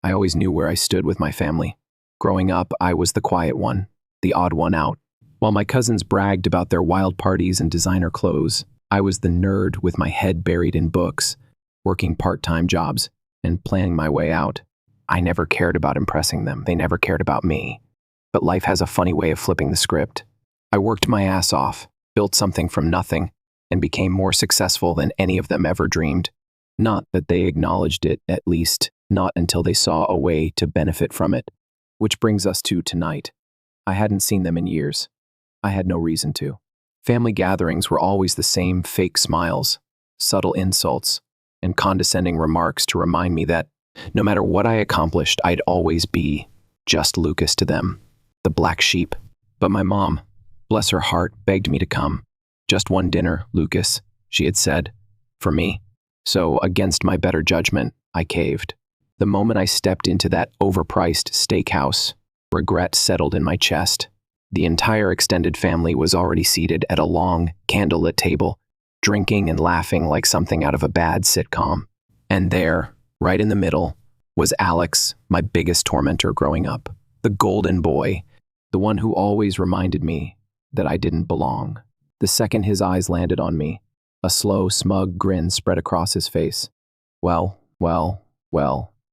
I always knew where I stood with my family. Growing up, I was the quiet one, the odd one out. While my cousins bragged about their wild parties and designer clothes, I was the nerd with my head buried in books, working part-time jobs, and planning my way out. I never cared about impressing them. They never cared about me. But life has a funny way of flipping the script. I worked my ass off, built something from nothing, and became more successful than any of them ever dreamed. Not that they acknowledged it, at least not until they saw a way to benefit from it. Which brings us to tonight. I hadn't seen them in years. I had no reason to. Family gatherings were always the same fake smiles, subtle insults, and condescending remarks to remind me that no matter what I accomplished, I'd always be just Lucas to them, the black sheep. But my mom, bless her heart, begged me to come. Just one dinner, Lucas, she had said, for me. So, against my better judgment, I caved. The moment I stepped into that overpriced steakhouse, regret settled in my chest. The entire extended family was already seated at a long, candlelit table, drinking and laughing like something out of a bad sitcom. And there, right in the middle, was Alex, my biggest tormentor growing up. The golden boy, the one who always reminded me that I didn't belong. The second his eyes landed on me, a slow, smug grin spread across his face. Well,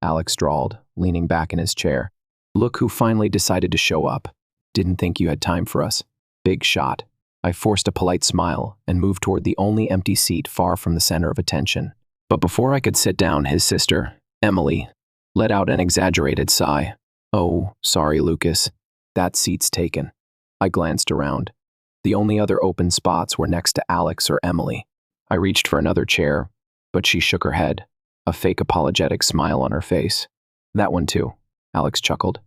Alex drawled, leaning back in his chair. Look who finally decided to show up. Didn't think you had time for us. Big shot. I forced a polite smile and moved toward the only empty seat far from the center of attention. But before I could sit down, his sister, Emily, let out an exaggerated sigh. Oh, sorry, Lucas. That seat's taken. I glanced around. The only other open spots were next to Alex or Emily. I reached for another chair, but she shook her head, a fake apologetic smile on her face. That one too, Alex chuckled.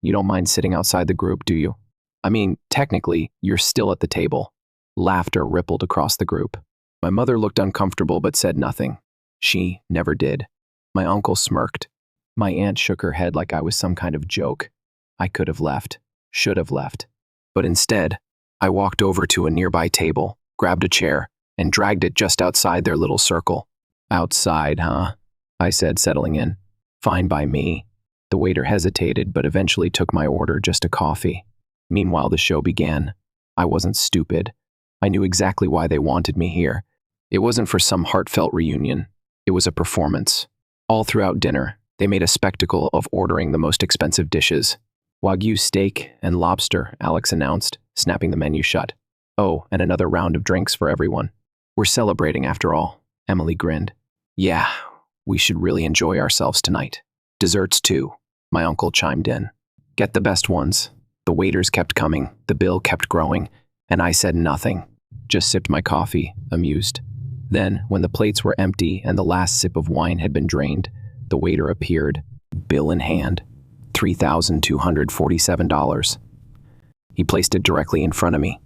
You don't mind sitting outside the group, do you? I mean, technically, you're still at the table. Laughter rippled across the group. My mother looked uncomfortable but said nothing. She never did. My uncle smirked. My aunt shook her head like I was some kind of joke. I could have left, should have left. But instead, I walked over to a nearby table, grabbed a chair, and dragged it just outside their little circle. Outside, huh? I said, settling in. Fine by me. The waiter hesitated, but eventually took my order, just a coffee. Meanwhile, the show began. I wasn't stupid. I knew exactly why they wanted me here. It wasn't for some heartfelt reunion. It was a performance. All throughout dinner, they made a spectacle of ordering the most expensive dishes. Wagyu steak and lobster, Alex announced, snapping the menu shut. Oh, and another round of drinks for everyone. We're celebrating after all, Emily grinned. Yeah, we should really enjoy ourselves tonight. Desserts too, my uncle chimed in. Get the best ones. The waiters kept coming, the bill kept growing, and I said nothing, just sipped my coffee, amused. Then, when the plates were empty and the last sip of wine had been drained, the waiter appeared, bill in hand, $3,247. He placed it directly in front of me.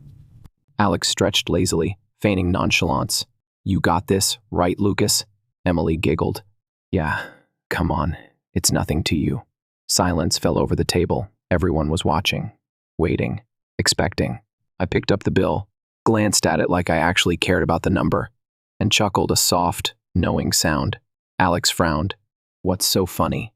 Alex stretched lazily, feigning nonchalance. You got this, right, Lucas? Emily giggled. Yeah, come on. It's nothing to you. Silence fell over the table. Everyone was watching, waiting, expecting. I picked up the bill, glanced at it like I actually cared about the number, and chuckled a soft, knowing sound. Alex frowned. What's so funny?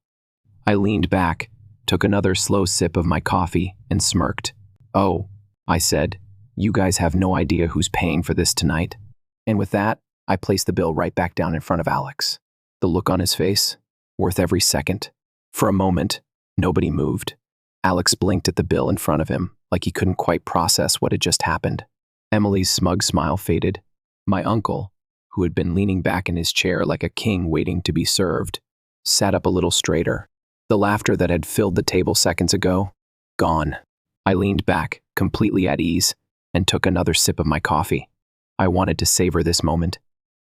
I leaned back, took another slow sip of my coffee, and smirked. Oh, I said, you guys have no idea who's paying for this tonight. And with that, I placed the bill right back down in front of Alex. The look on his face, worth every second. For a moment, nobody moved. Alex blinked at the bill in front of him, like he couldn't quite process what had just happened. Emily's smug smile faded. My uncle, who had been leaning back in his chair like a king waiting to be served, sat up a little straighter. The laughter that had filled the table seconds ago, gone. I leaned back, completely at ease, and took another sip of my coffee. I wanted to savor this moment.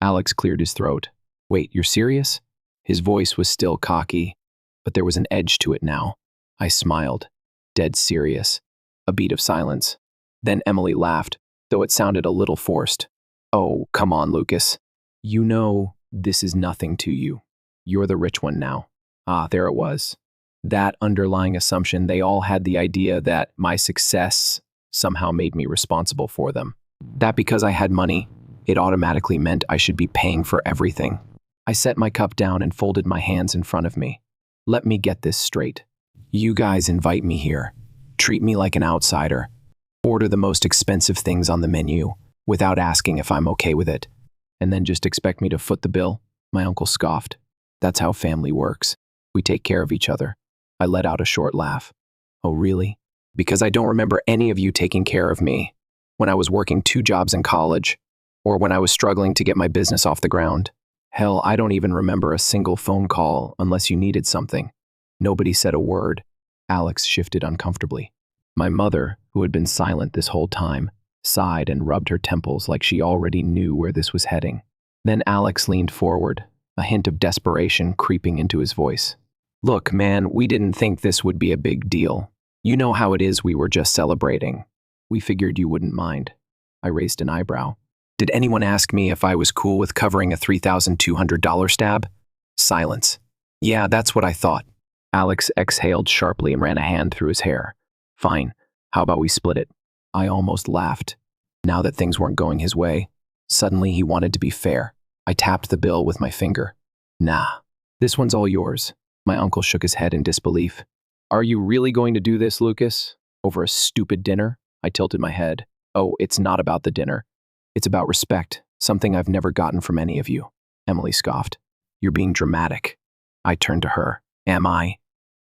Alex cleared his throat. Wait, you're serious? His voice was still cocky, but there was an edge to it now. I smiled, dead serious. A beat of silence. Then Emily laughed, though it sounded a little forced. Oh, come on, Lucas. You know this is nothing to you. You're the rich one now. Ah, there it was. That underlying assumption they all had the idea that my success somehow made me responsible for them. That because I had money, it automatically meant I should be paying for everything. I set my cup down and folded my hands in front of me. Let me get this straight. You guys invite me here, treat me like an outsider, order the most expensive things on the menu without asking if I'm okay with it, and then just expect me to foot the bill? My uncle scoffed. That's how family works. We take care of each other. I let out a short laugh. Oh, really? Because I don't remember any of you taking care of me when I was working 2 jobs in college, or when I was struggling to get my business off the ground. Hell, I don't even remember a single phone call unless you needed something. Nobody said a word. Alex shifted uncomfortably. My mother, who had been silent this whole time, sighed and rubbed her temples like she already knew where this was heading. Then Alex leaned forward, a hint of desperation creeping into his voice. Look, man, we didn't think this would be a big deal. You know how it is, we were just celebrating. We figured you wouldn't mind. I raised an eyebrow. Did anyone ask me if I was cool with covering a $3,200 stab? Silence. Yeah, that's what I thought. Alex exhaled sharply and ran a hand through his hair. Fine. How about we split it? I almost laughed. Now that things weren't going his way, suddenly he wanted to be fair. I tapped the bill with my finger. Nah, this one's all yours. My uncle shook his head in disbelief. Are you really going to do this, Lucas? Over a stupid dinner? I tilted my head. Oh, it's not about the dinner. It's about respect, something I've never gotten from any of you. Emily scoffed. You're being dramatic. I turned to her. Am I?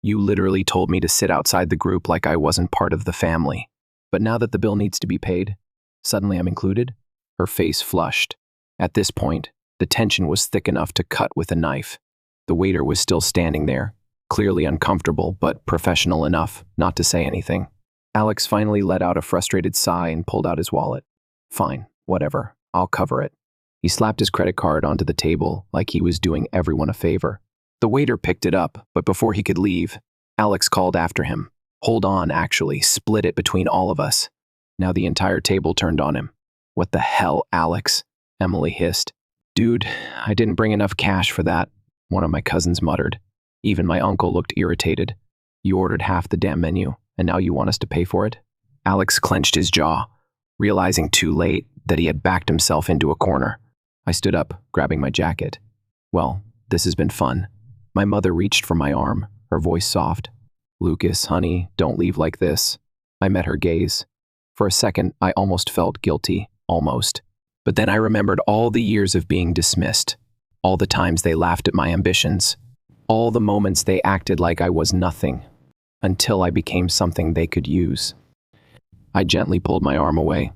You literally told me to sit outside the group like I wasn't part of the family. But now that the bill needs to be paid, suddenly I'm included? Her face flushed. At this point, the tension was thick enough to cut with a knife. The waiter was still standing there, clearly uncomfortable but professional enough not to say anything. Alex finally let out a frustrated sigh and pulled out his wallet. Fine, whatever, I'll cover it. He slapped his credit card onto the table like he was doing everyone a favor. The waiter picked it up, but before he could leave, Alex called after him. Hold on, actually, split it between all of us. Now the entire table turned on him. What the hell, Alex? Emily hissed. Dude, I didn't bring enough cash for that, one of my cousins muttered. Even my uncle looked irritated. You ordered half the damn menu, and now you want us to pay for it? Alex clenched his jaw, realizing too late that he had backed himself into a corner. I stood up, grabbing my jacket. Well, this has been fun. My mother reached for my arm, her voice soft. Lucas, honey, don't leave like this. I met her gaze. For a second, I almost felt guilty, almost. But then I remembered all the years of being dismissed, all the times they laughed at my ambitions, all the moments they acted like I was nothing, until I became something they could use. I gently pulled my arm away.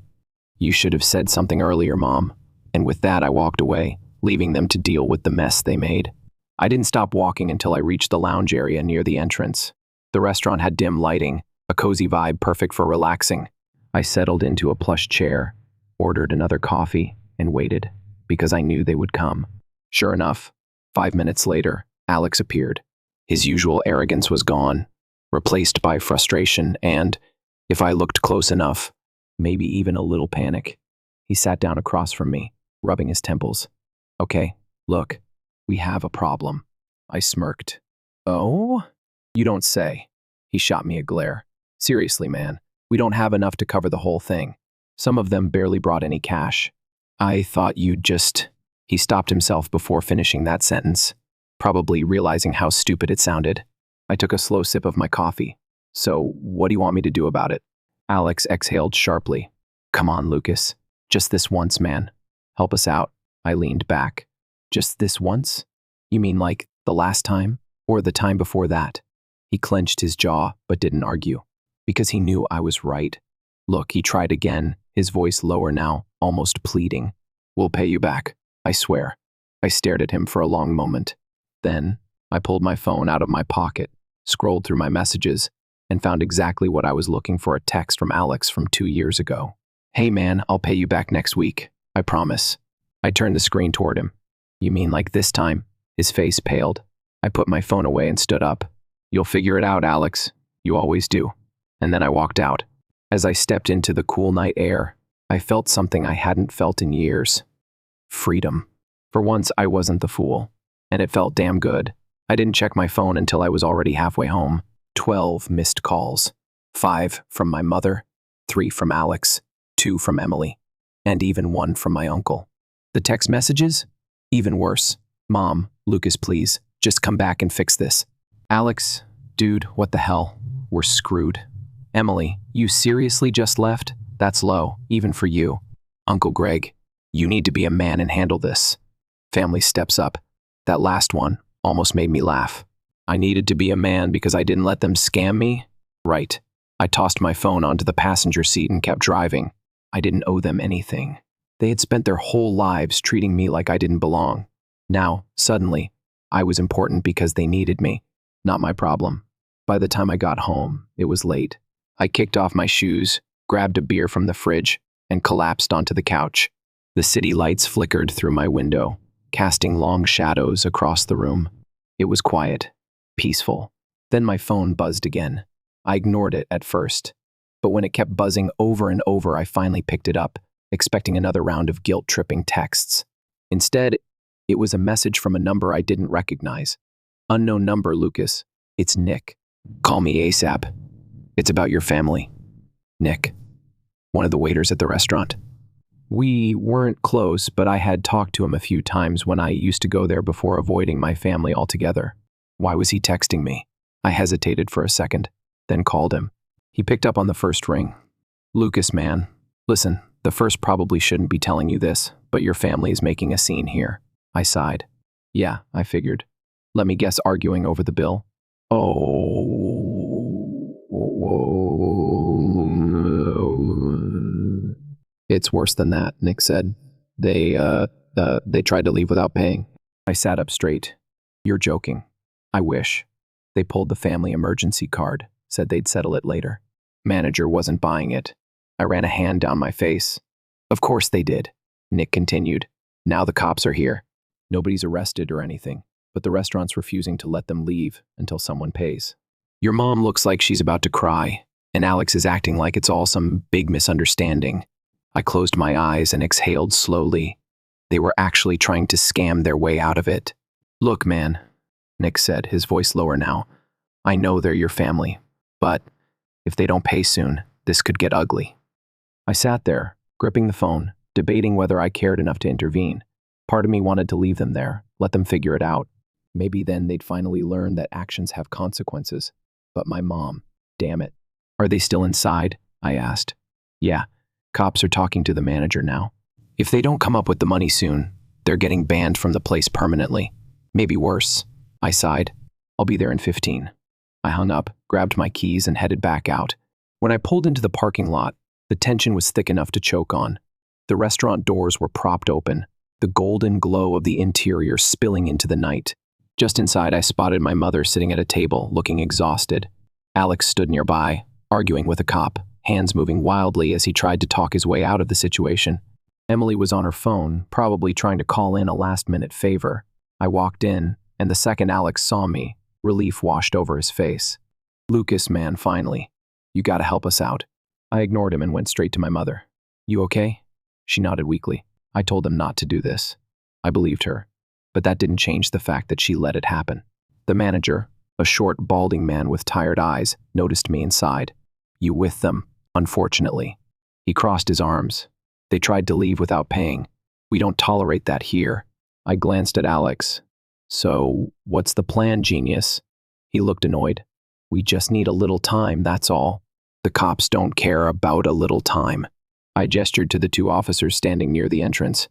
You should have said something earlier, Mom. And with that, I walked away, leaving them to deal with the mess they made. I didn't stop walking until I reached the lounge area near the entrance. The restaurant had dim lighting, a cozy vibe perfect for relaxing. I settled into a plush chair, ordered another coffee, and waited, because I knew they would come. Sure enough, 5 minutes later, Alex appeared. His usual arrogance was gone, replaced by frustration and, if I looked close enough, maybe even a little panic. He sat down across from me, rubbing his temples. Okay, look, we have a problem. I smirked. Oh? You don't say. He shot me a glare. Seriously, man, we don't have enough to cover the whole thing. Some of them barely brought any cash. I thought you'd just... He stopped himself before finishing that sentence, probably realizing how stupid it sounded. I took a slow sip of my coffee. So, what do you want me to do about it? Alex exhaled sharply. Come on, Lucas. Just this once, man. Help us out. I leaned back. Just this once? You mean like the last time? Or the time before that? He clenched his jaw, but didn't argue. Because he knew I was right. Look, he tried again, his voice lower now, almost pleading. We'll pay you back, I swear. I stared at him for a long moment. Then, I pulled my phone out of my pocket, scrolled through my messages, and found exactly what I was looking for, a text from Alex from 2 years ago. Hey man, I'll pay you back next week. I promise. I turned the screen toward him. You mean like this time? His face paled. I put my phone away and stood up. You'll figure it out, Alex. You always do. And then I walked out. As I stepped into the cool night air, I felt something I hadn't felt in years. Freedom. For once, I wasn't the fool. And it felt damn good. I didn't check my phone until I was already halfway home. 12 missed calls. 5 from my mother, 3 from Alex, 2 from Emily, and even 1 from my uncle. The text messages? Even worse. Mom, Lucas, please, just come back and fix this. Alex, dude, what the hell? We're screwed. Emily, you seriously just left? That's low, even for you. Uncle Greg, you need to be a man and handle this. Family steps up. That last one almost made me laugh. I needed to be a man because I didn't let them scam me? Right. I tossed my phone onto the passenger seat and kept driving. I didn't owe them anything. They had spent their whole lives treating me like I didn't belong. Now, suddenly, I was important because they needed me. Not my problem. By the time I got home, it was late. I kicked off my shoes, grabbed a beer from the fridge, and collapsed onto the couch. The city lights flickered through my window, casting long shadows across the room. It was quiet, peaceful. Then my phone buzzed again. I ignored it at first, but when it kept buzzing over and over, I finally picked it up, expecting another round of guilt-tripping texts. Instead, it was a message from a number I didn't recognize. Unknown number, Lucas. It's Nick. Call me ASAP. It's about your family. Nick, one of the waiters at the restaurant. We weren't close, but I had talked to him a few times when I used to go there before avoiding my family altogether. Why was he texting me? I hesitated for a second, then called him. He picked up on the first ring. Lucas, man, listen, the first probably shouldn't be telling you this, but your family is making a scene here. I sighed. Yeah, I figured. Let me guess, arguing over the bill? It's worse than that, Nick said. They tried to leave without paying. I sat up straight. You're joking. I wish. They pulled the family emergency card, said they'd settle it later. Manager wasn't buying it. I ran a hand down my face. Of course they did, Nick continued. Now the cops are here. Nobody's arrested or anything, but the restaurant's refusing to let them leave until someone pays. Your mom looks like she's about to cry, and Alex is acting like it's all some big misunderstanding. I closed my eyes and exhaled slowly. They were actually trying to scam their way out of it. Look, man, Nick said, his voice lower now. I know they're your family, but if they don't pay soon, this could get ugly. I sat there, gripping the phone, debating whether I cared enough to intervene. Part of me wanted to leave them there, let them figure it out. Maybe then they'd finally learn that actions have consequences. But my mom, damn it. Are they still inside? I asked. Yeah, cops are talking to the manager now. If they don't come up with the money soon, they're getting banned from the place permanently. Maybe worse. I sighed. I'll be there in 15. I hung up, grabbed my keys, and headed back out. When I pulled into the parking lot, the tension was thick enough to choke on. The restaurant doors were propped open, the golden glow of the interior spilling into the night. Just inside, I spotted my mother sitting at a table, looking exhausted. Alex stood nearby, arguing with a cop, hands moving wildly as he tried to talk his way out of the situation. Emily was on her phone, probably trying to call in a last-minute favor. I walked in, and the second Alex saw me, relief washed over his face. Lucas, man, finally. You gotta help us out. I ignored him and went straight to my mother. You okay? She nodded weakly. I told them not to do this. I believed her, but that didn't change the fact that she let it happen. The manager, a short, balding man with tired eyes, noticed me inside. You with them, unfortunately. He crossed his arms. They tried to leave without paying. We don't tolerate that here. I glanced at Alex. So, what's the plan, genius? He looked annoyed. We just need a little time, that's all. The cops don't care about a little time. I gestured to the two officers standing near the entrance.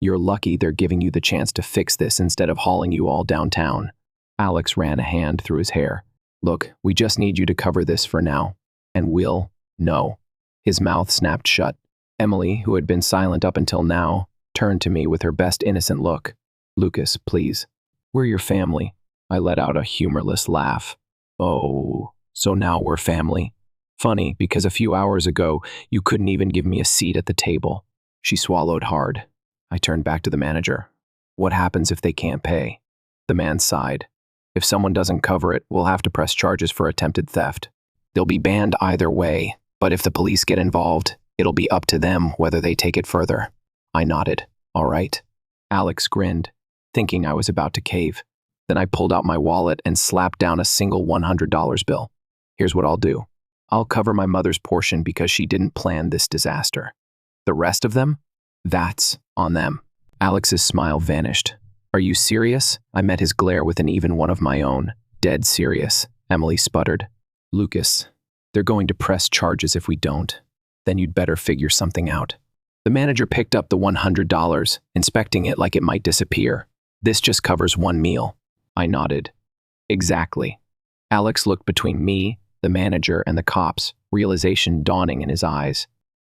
You're lucky they're giving you the chance to fix this instead of hauling you all downtown. Alex ran a hand through his hair. Look, we just need you to cover this for now. And we'll know. His mouth snapped shut. Emily, who had been silent up until now, turned to me with her best innocent look. Lucas, please. We're your family. I let out a humorless laugh. Oh, so now we're family. Funny, because a few hours ago, you couldn't even give me a seat at the table. She swallowed hard. I turned back to the manager. What happens if they can't pay? The man sighed. If someone doesn't cover it, we'll have to press charges for attempted theft. They'll be banned either way, but if the police get involved, it'll be up to them whether they take it further. I nodded. All right. Alex grinned, thinking I was about to cave. Then I pulled out my wallet and slapped down a single $100 bill. Here's what I'll do. I'll cover my mother's portion because she didn't plan this disaster. The rest of them? That's on them. Alex's smile vanished. Are you serious? I met his glare with an even one of my own. Dead serious, Emily sputtered. Lucas, they're going to press charges if we don't. Then you'd better figure something out. The manager picked up the $100, inspecting it like it might disappear. This just covers one meal. I nodded. Exactly. Alex looked between me, the manager, and the cops, realization dawning in his eyes.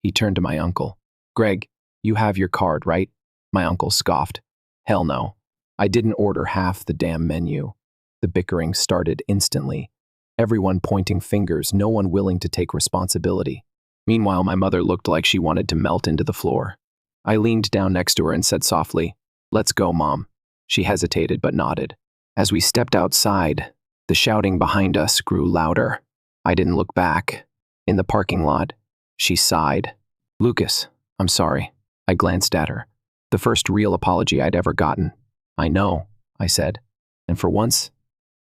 He turned to my uncle. Greg, you have your card, right? My uncle scoffed. Hell no. I didn't order half the damn menu. The bickering started instantly. Everyone pointing fingers, no one willing to take responsibility. Meanwhile, my mother looked like she wanted to melt into the floor. I leaned down next to her and said softly, "Let's go, Mom." She hesitated but nodded. As we stepped outside, the shouting behind us grew louder. I didn't look back. In the parking lot, she sighed. Lucas, I'm sorry. I glanced at her. The first real apology I'd ever gotten. I know, I said. And for once,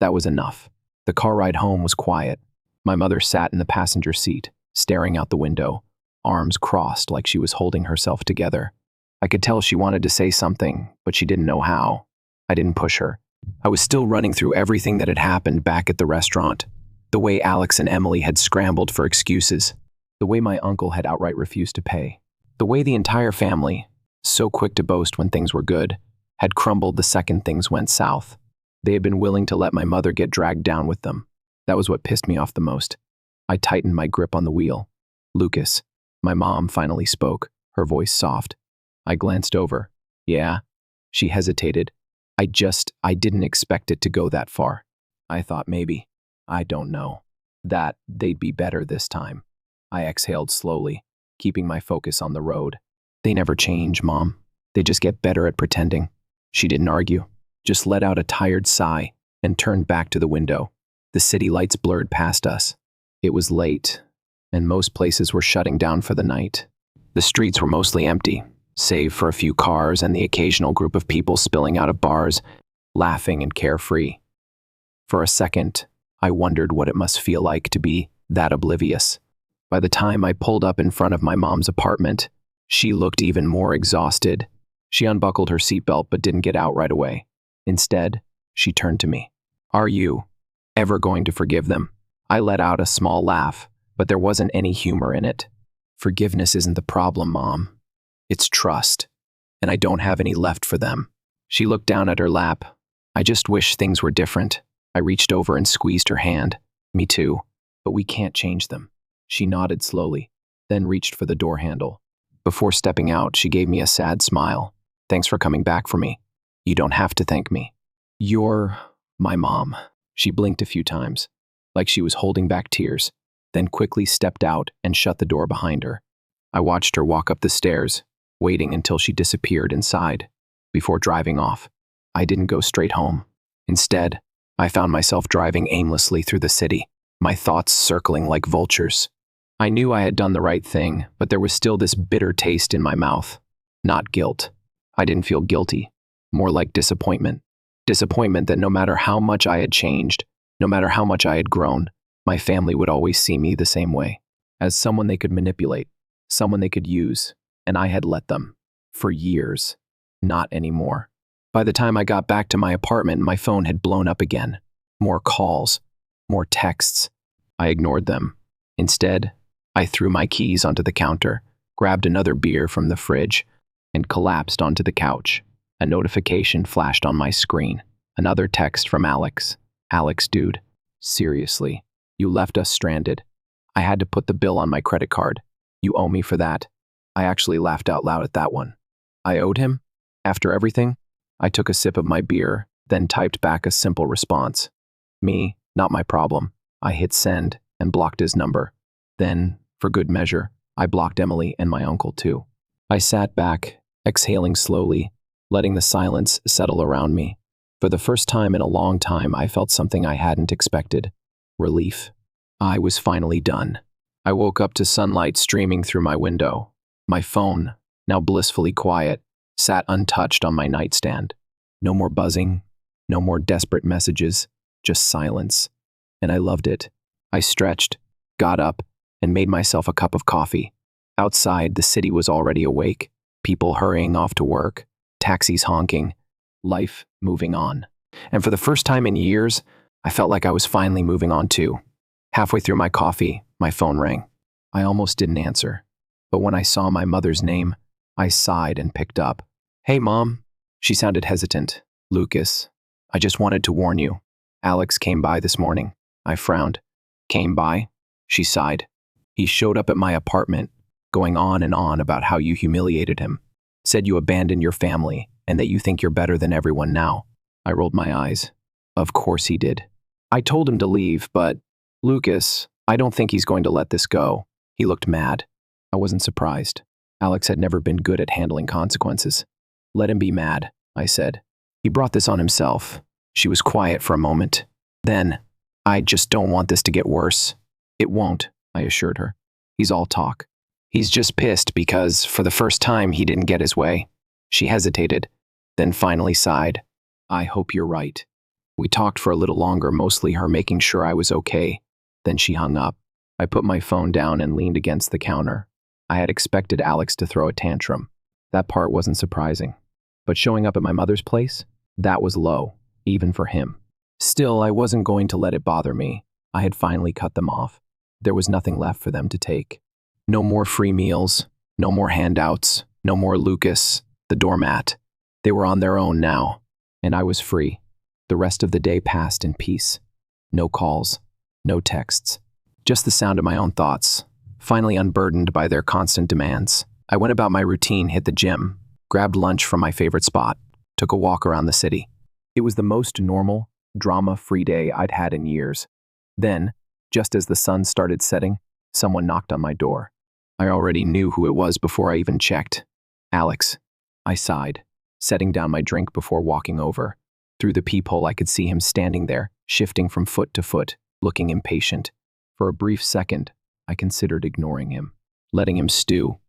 that was enough. The car ride home was quiet. My mother sat in the passenger seat, staring out the window, arms crossed like she was holding herself together. I could tell she wanted to say something, but she didn't know how. I didn't push her. I was still running through everything that had happened back at the restaurant. The way Alex and Emily had scrambled for excuses. The way my uncle had outright refused to pay. The way the entire family, so quick to boast when things were good, had crumbled the second things went south. They had been willing to let my mother get dragged down with them. That was what pissed me off the most. I tightened my grip on the wheel. Lucas, my mom finally spoke, her voice soft. I glanced over. Yeah. She hesitated. I didn't expect it to go that far. I thought maybe, I don't know, that they'd be better this time. I exhaled slowly, keeping my focus on the road. They never change, Mom. They just get better at pretending. She didn't argue, just let out a tired sigh and turned back to the window. The city lights blurred past us. It was late, and most places were shutting down for the night. The streets were mostly empty, save for a few cars and the occasional group of people spilling out of bars, laughing and carefree. For a second, I wondered what it must feel like to be that oblivious. By the time I pulled up in front of my mom's apartment, she looked even more exhausted. She unbuckled her seatbelt but didn't get out right away. Instead, she turned to me. Are you ever going to forgive them? I let out a small laugh, but there wasn't any humor in it. Forgiveness isn't the problem, Mom. It's trust, and I don't have any left for them. She looked down at her lap. I just wish things were different. I reached over and squeezed her hand. Me too, but we can't change them. She nodded slowly, then reached for the door handle. Before stepping out, she gave me a sad smile. Thanks for coming back for me. You don't have to thank me. You're my mom. She blinked a few times, like she was holding back tears, then quickly stepped out and shut the door behind her. I watched her walk up the stairs, waiting until she disappeared inside. Before driving off, I didn't go straight home. Instead, I found myself driving aimlessly through the city, my thoughts circling like vultures. I knew I had done the right thing, but there was still this bitter taste in my mouth. Not guilt. I didn't feel guilty. More like disappointment. Disappointment that no matter how much I had changed, no matter how much I had grown, my family would always see me the same way. As someone they could manipulate, someone they could use, and I had let them. For years. Not anymore. By the time I got back to my apartment, my phone had blown up again. More calls. More texts. I ignored them. Instead, I threw my keys onto the counter, grabbed another beer from the fridge, and collapsed onto the couch. A notification flashed on my screen. Another text from Alex. Alex, dude. Seriously. You left us stranded. I had to put the bill on my credit card. You owe me for that. I actually laughed out loud at that one. I owed him? After everything? I took a sip of my beer, then typed back a simple response. Me, not my problem. I hit send and blocked his number. Then, for good measure, I blocked Emily and my uncle too. I sat back, exhaling slowly, letting the silence settle around me. For the first time in a long time, I felt something I hadn't expected. Relief. I was finally done. I woke up to sunlight streaming through my window. My phone, now blissfully quiet, sat untouched on my nightstand. No more buzzing, no more desperate messages, just silence. And I loved it. I stretched, got up, and made myself a cup of coffee. Outside, the city was already awake, people hurrying off to work, taxis honking, life moving on. And for the first time in years, I felt like I was finally moving on too. Halfway through my coffee, my phone rang. I almost didn't answer, but when I saw my mother's name, I sighed and picked up. "Hey, Mom." She sounded hesitant. "Lucas, I just wanted to warn you. Alex came by this morning." I frowned. "Came by?" She sighed. "He showed up at my apartment, going on and on about how you humiliated him. Said you abandoned your family and that you think you're better than everyone now." I rolled my eyes. "Of course he did. I told him to leave, but, Lucas, I don't think he's going to let this go." He looked mad. I wasn't surprised. Alex had never been good at handling consequences. "Let him be mad," I said. "He brought this on himself." She was quiet for a moment. Then, "I just don't want this to get worse." "It won't," I assured her. "He's all talk. He's just pissed because, for the first time, he didn't get his way." She hesitated, then finally sighed. "I hope you're right." We talked for a little longer, mostly her making sure I was okay. Then she hung up. I put my phone down and leaned against the counter. I had expected Alex to throw a tantrum. That part wasn't surprising. But showing up at my mother's place? That was low, even for him. Still, I wasn't going to let it bother me. I had finally cut them off. There was nothing left for them to take. No more free meals, no more handouts, no more Lucas, the doormat. They were on their own now, and I was free. The rest of the day passed in peace. No calls, no texts. Just the sound of my own thoughts, finally unburdened by their constant demands. I went about my routine, hit the gym, grabbed lunch from my favorite spot, took a walk around the city. It was the most normal, drama-free day I'd had in years. Then, just as the sun started setting, someone knocked on my door. I already knew who it was before I even checked. "Alex." I sighed, setting down my drink before walking over. Through the peephole, I could see him standing there, shifting from foot to foot, looking impatient. For a brief second, I considered ignoring him, letting him stew.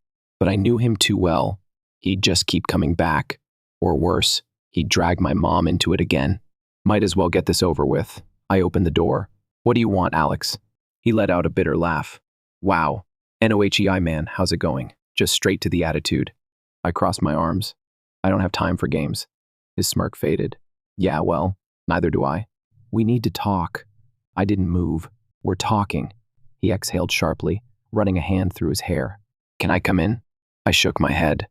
But I knew him too well. He'd just keep coming back. Or worse, he'd drag my mom into it again. Might as well get this over with. I opened the door. "What do you want, Alex?" He let out a bitter laugh. "Wow. NOHEI, man, how's it going?" Just straight to the attitude. I crossed my arms. "I don't have time for games." His smirk faded. "Yeah, well, neither do I." "We need to talk." I didn't move. "We're talking." He exhaled sharply, running a hand through his hair. "Can I come in?" I shook my head.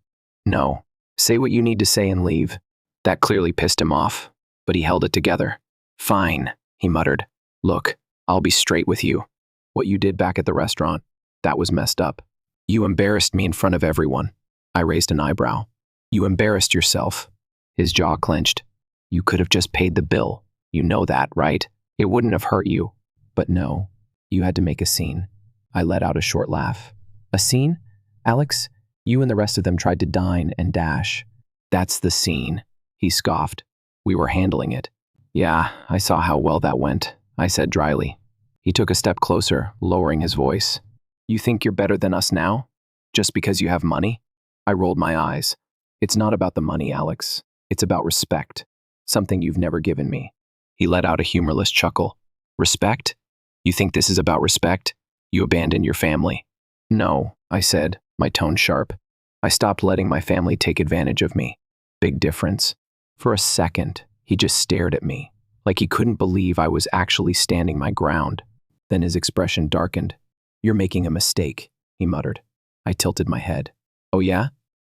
"No. Say what you need to say and leave." That clearly pissed him off, but he held it together. "Fine," he muttered. "Look, I'll be straight with you. What you did back at the restaurant, that was messed up. You embarrassed me in front of everyone." I raised an eyebrow. "You embarrassed yourself." His jaw clenched. "You could have just paid the bill. You know that, right? It wouldn't have hurt you." "But no, you had to make a scene." I let out a short laugh. "A scene? Alex, you and the rest of them tried to dine and dash." "That's the scene," he scoffed. "We were handling it." "Yeah, I saw how well that went," I said dryly. He took a step closer, lowering his voice. "You think you're better than us now? Just because you have money?" I rolled my eyes. "It's not about the money, Alex. It's about respect. Something you've never given me." He let out a humorless chuckle. "Respect? You think this is about respect? You abandoned your family." "No," I said, my tone sharp. "I stopped letting my family take advantage of me." Big difference. For a second, he just stared at me, like he couldn't believe I was actually standing my ground. Then his expression darkened. "You're making a mistake," he muttered. I tilted my head. "Oh yeah?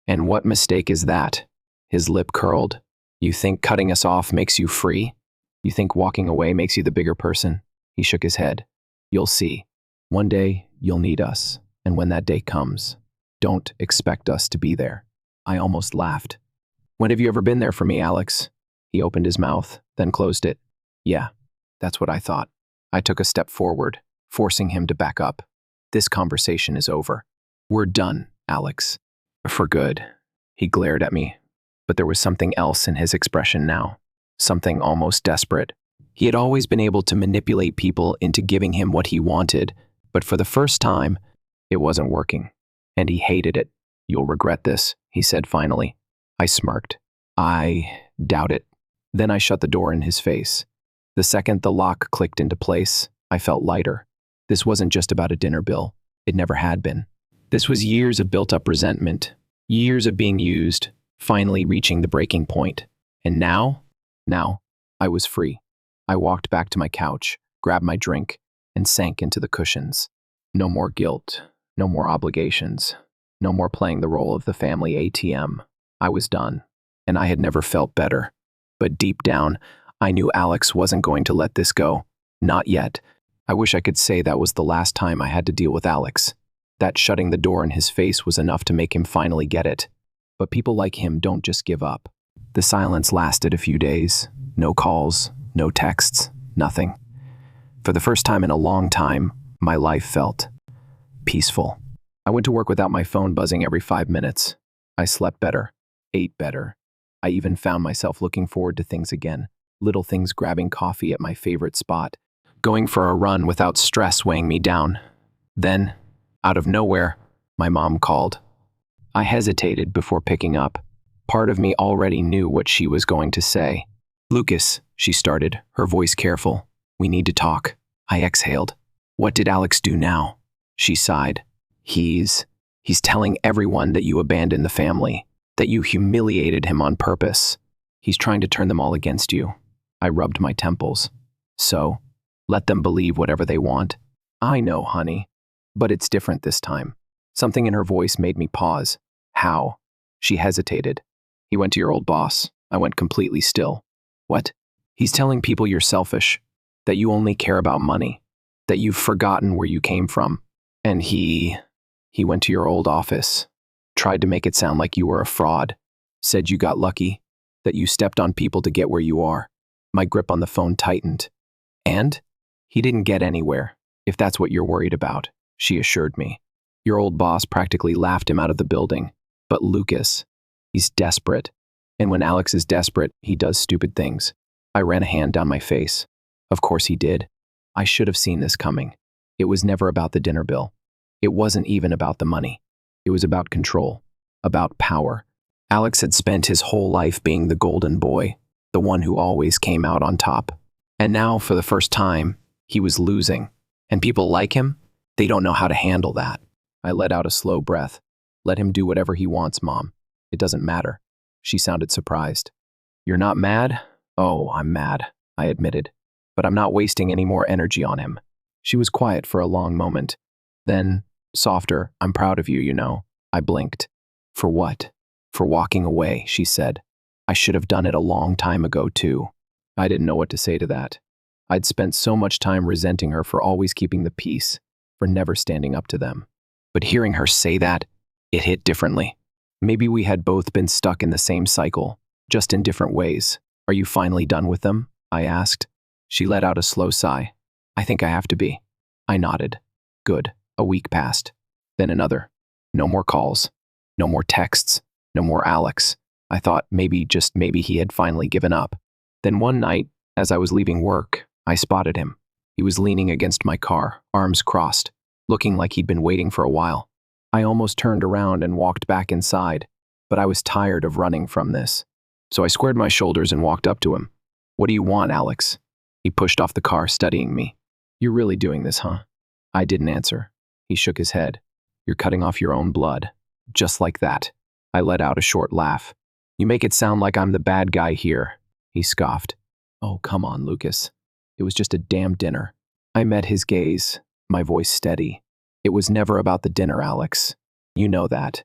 And what mistake is that?" His lip curled. "You think cutting us off makes you free? You think walking away makes you the bigger person?" He shook his head. "You'll see. One day, you'll need us. And when that day comes, don't expect us to be there." I almost laughed. "When have you ever been there for me, Alex?" He opened his mouth, then closed it. "Yeah, that's what I thought." I took a step forward, forcing him to back up. "This conversation is over. We're done, Alex. For good." He glared at me, but there was something else in his expression now. Something almost desperate. He had always been able to manipulate people into giving him what he wanted, but for the first time, it wasn't working. And he hated it. "You'll regret this," he said finally. I smirked. "I doubt it." Then I shut the door in his face. The second the lock clicked into place, I felt lighter. This wasn't just about a dinner bill. It never had been. This was years of built-up resentment, years of being used, finally reaching the breaking point. And now, I was free. I walked back to my couch, grabbed my drink, and sank into the cushions. No more guilt, no more obligations, no more playing the role of the family ATM. I was done, and I had never felt better. But deep down, I knew Alex wasn't going to let this go. Not yet. I wish I could say that was the last time I had to deal with Alex. That shutting the door in his face was enough to make him finally get it. But people like him don't just give up. The silence lasted a few days. No calls, no texts, nothing. For the first time in a long time, my life felt peaceful. I went to work without my phone buzzing every 5 minutes. I slept better, ate better. I even found myself looking forward to things again. Little things, grabbing coffee at my favorite spot, going for a run without stress weighing me down. Then, out of nowhere, my mom called. I hesitated before picking up. Part of me already knew what she was going to say. "Lucas," she started, her voice careful. "We need to talk." I exhaled. "What did Alex do now?" She sighed. He's telling everyone that you abandoned the family, that you humiliated him on purpose. He's trying to turn them all against you." I rubbed my temples. "So, let them believe whatever they want." "I know, honey. But it's different this time." Something in her voice made me pause. "How?" She hesitated. "He went to your old boss." I went completely still. "What?" "He's telling people you're selfish, that you only care about money, that you've forgotten where you came from. And he went to your old office, tried to make it sound like you were a fraud, said you got lucky, that you stepped on people to get where you are." My grip on the phone tightened. "And? He didn't get anywhere, if that's what you're worried about," she assured me. "Your old boss practically laughed him out of the building. But Lucas, he's desperate. And when Alex is desperate, he does stupid things." I ran a hand down my face. Of course he did. I should have seen this coming. It was never about the dinner bill. It wasn't even about the money. It was about control, about power. Alex had spent his whole life being the golden boy, the one who always came out on top. And now, for the first time, he was losing. And people like him, they don't know how to handle that. I let out a slow breath. "Let him do whatever he wants, Mom. It doesn't matter." She sounded surprised. "You're not mad?" "Oh, I'm mad," I admitted. "But I'm not wasting any more energy on him." She was quiet for a long moment. Then, softer, "I'm proud of you, you know." I blinked. "For what?" "For walking away," she said. "I should have done it a long time ago, too." I didn't know what to say to that. I'd spent so much time resenting her for always keeping the peace, for never standing up to them. But hearing her say that, it hit differently. Maybe we had both been stuck in the same cycle, just in different ways. "Are you finally done with them?" I asked. She let out a slow sigh. "I think I have to be." I nodded. Good. A week passed. Then another. No more calls. No more texts. No more Alex. I thought maybe, just maybe, he had finally given up. Then one night, as I was leaving work, I spotted him. He was leaning against my car, arms crossed, looking like he'd been waiting for a while. I almost turned around and walked back inside, but I was tired of running from this. So I squared my shoulders and walked up to him. "What do you want, Alex?" He pushed off the car, studying me. "You're really doing this, huh?" I didn't answer. He shook his head. "You're cutting off your own blood. Just like that." I let out a short laugh. "You make it sound like I'm the bad guy here." He scoffed. "Oh, come on, Lucas. It was just a damn dinner." I met his gaze, my voice steady. "It was never about the dinner, Alex. You know that."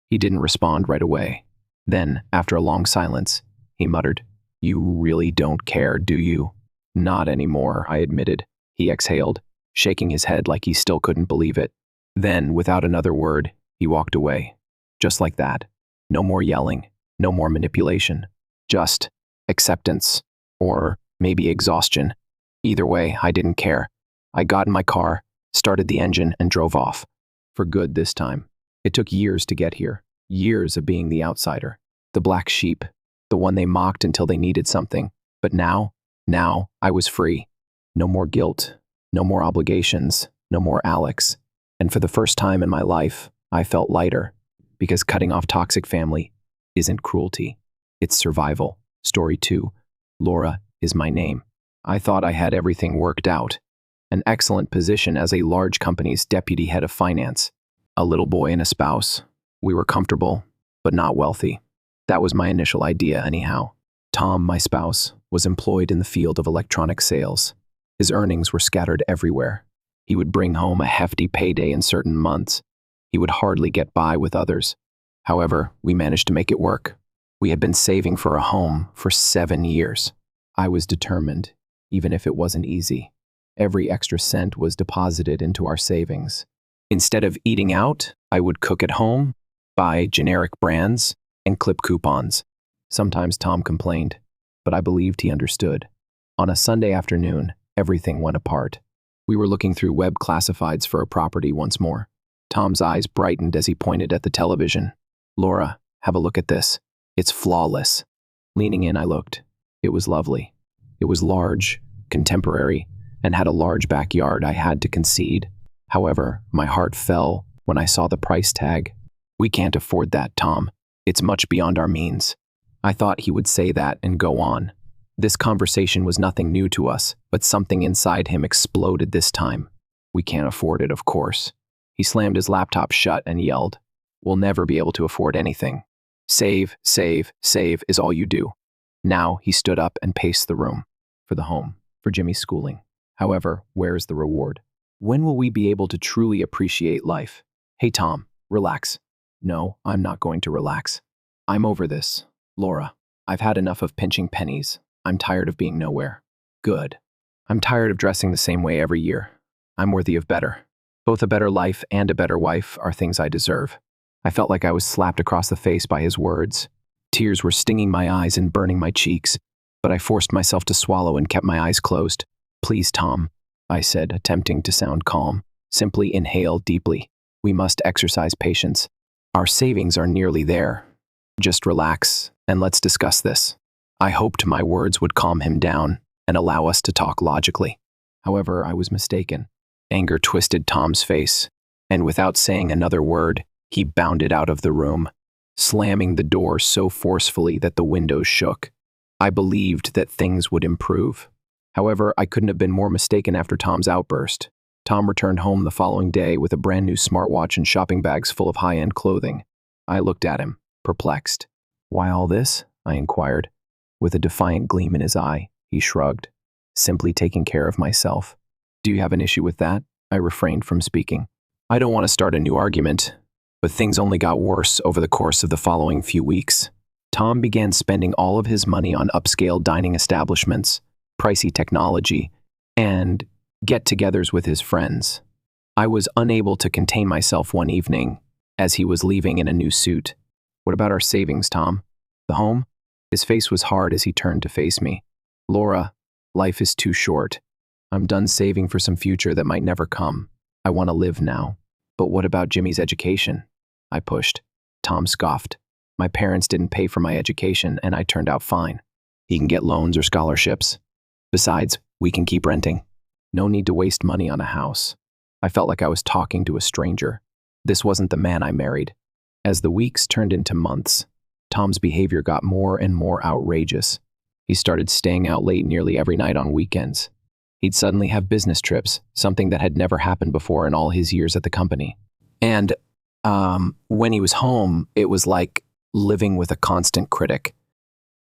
He didn't respond right away. Then, after a long silence, he muttered, "You really don't care, do you?" "Not anymore," I admitted. He exhaled, shaking his head like he still couldn't believe it. Then, without another word, he walked away. Just like that. No more yelling, no more manipulation. Just acceptance, or maybe exhaustion. Either way, I didn't care. I got in my car, started the engine, and drove off. For good this time. It took years to get here. Years of being the outsider. The black sheep. The one they mocked until they needed something. But now I was free. No more guilt. No more obligations. No more Alex. And for the first time in my life, I felt lighter. Because cutting off toxic family isn't cruelty. It's survival. Story 2. Laura is my name. I thought I had everything worked out. An excellent position as a large company's deputy head of finance. A little boy and a spouse. We were comfortable, but not wealthy. That was my initial idea anyhow. Tom, my spouse, was employed in the field of electronic sales. His earnings were scattered everywhere. He would bring home a hefty payday in certain months. He would hardly get by with others. However, we managed to make it work. We had been saving for a home for 7 years. I was determined, even if it wasn't easy. Every extra cent was deposited into our savings. Instead of eating out, I would cook at home, buy generic brands, and clip coupons. Sometimes Tom complained, but I believed he understood. On a Sunday afternoon, everything went apart. We were looking through web classifieds for a property once more. Tom's eyes brightened as he pointed at the television. "Laura, have a look at this. It's flawless." Leaning in, I looked. It was lovely. It was large, contemporary, and had a large backyard. I had to concede. However, my heart fell when I saw the price tag. "We can't afford that, Tom. It's much beyond our means." I thought he would say that and go on. This conversation was nothing new to us, but something inside him exploded this time. "We can't afford it, of course." He slammed his laptop shut and yelled, "We'll never be able to afford anything. Save, save, save is all you do." Now he stood up and paced the room. "For the home, for Jimmy's schooling. However, where is the reward? When will we be able to truly appreciate life?" "Hey, Tom, relax." "No, I'm not going to relax. I'm over this. Laura, I've had enough of pinching pennies. I'm tired of being nowhere." "Good. I'm tired of dressing the same way every year. I'm worthy of better. Both a better life and a better wife are things I deserve." I felt like I was slapped across the face by his words. Tears were stinging my eyes and burning my cheeks, but I forced myself to swallow and kept my eyes closed. "Please, Tom," I said, attempting to sound calm. "Simply inhale deeply. We must exercise patience. Our savings are nearly there. Just relax, and let's discuss this." I hoped my words would calm him down and allow us to talk logically. However, I was mistaken. Anger twisted Tom's face, and without saying another word, he bounded out of the room, slamming the door so forcefully that the windows shook. I believed that things would improve. However, I couldn't have been more mistaken after Tom's outburst. Tom returned home the following day with a brand new smartwatch and shopping bags full of high-end clothing. I looked at him, perplexed. "Why all this?" I inquired. With a defiant gleam in his eye, he shrugged. "Simply taking care of myself." "Do you have an issue with that?" I refrained from speaking. I don't want to start a new argument, but things only got worse over the course of the following few weeks. Tom began spending all of his money on upscale dining establishments, pricey technology, and get-togethers with his friends. I was unable to contain myself one evening as he was leaving in a new suit. "What about our savings, Tom? The home?" His face was hard as he turned to face me. "Laura, life is too short. I'm done saving for some future that might never come. I want to live now." "But what about Jimmy's education?" I pushed. Tom scoffed. "My parents didn't pay for my education, and I turned out fine. He can get loans or scholarships. Besides, we can keep renting. No need to waste money on a house." I felt like I was talking to a stranger. This wasn't the man I married. As the weeks turned into months, Tom's behavior got more and more outrageous. He started staying out late nearly every night on weekends. He'd suddenly have business trips, something that had never happened before in all his years at the company. And when he was home, it was like living with a constant critic.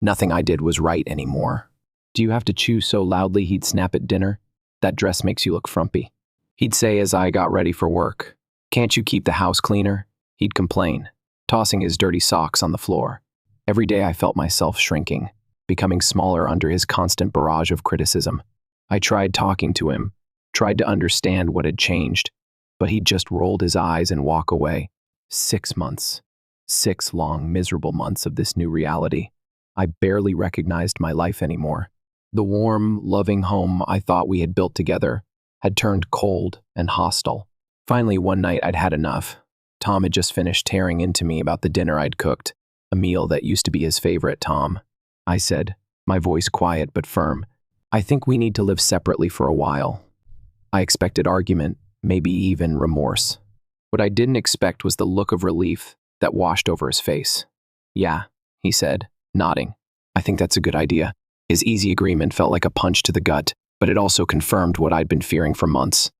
Nothing I did was right anymore. "Do you have to chew so loudly?" he'd snap at dinner. "That dress makes you look frumpy." He'd say as I got ready for work. "Can't you keep the house cleaner?" He'd complain, tossing his dirty socks on the floor. Every day I felt myself shrinking, becoming smaller under his constant barrage of criticism. I tried talking to him, tried to understand what had changed, but he just rolled his eyes and walked away. 6 months. 6 long, miserable months of this new reality. I barely recognized my life anymore. The warm, loving home I thought we had built together had turned cold and hostile. Finally, one night I'd had enough. Tom had just finished tearing into me about the dinner I'd cooked, a meal that used to be his favorite. "Tom," I said, my voice quiet but firm, "I think we need to live separately for a while." I expected argument, maybe even remorse. What I didn't expect was the look of relief that washed over his face. "Yeah," he said, nodding. "I think that's a good idea." His easy agreement felt like a punch to the gut, but it also confirmed what I'd been fearing for months.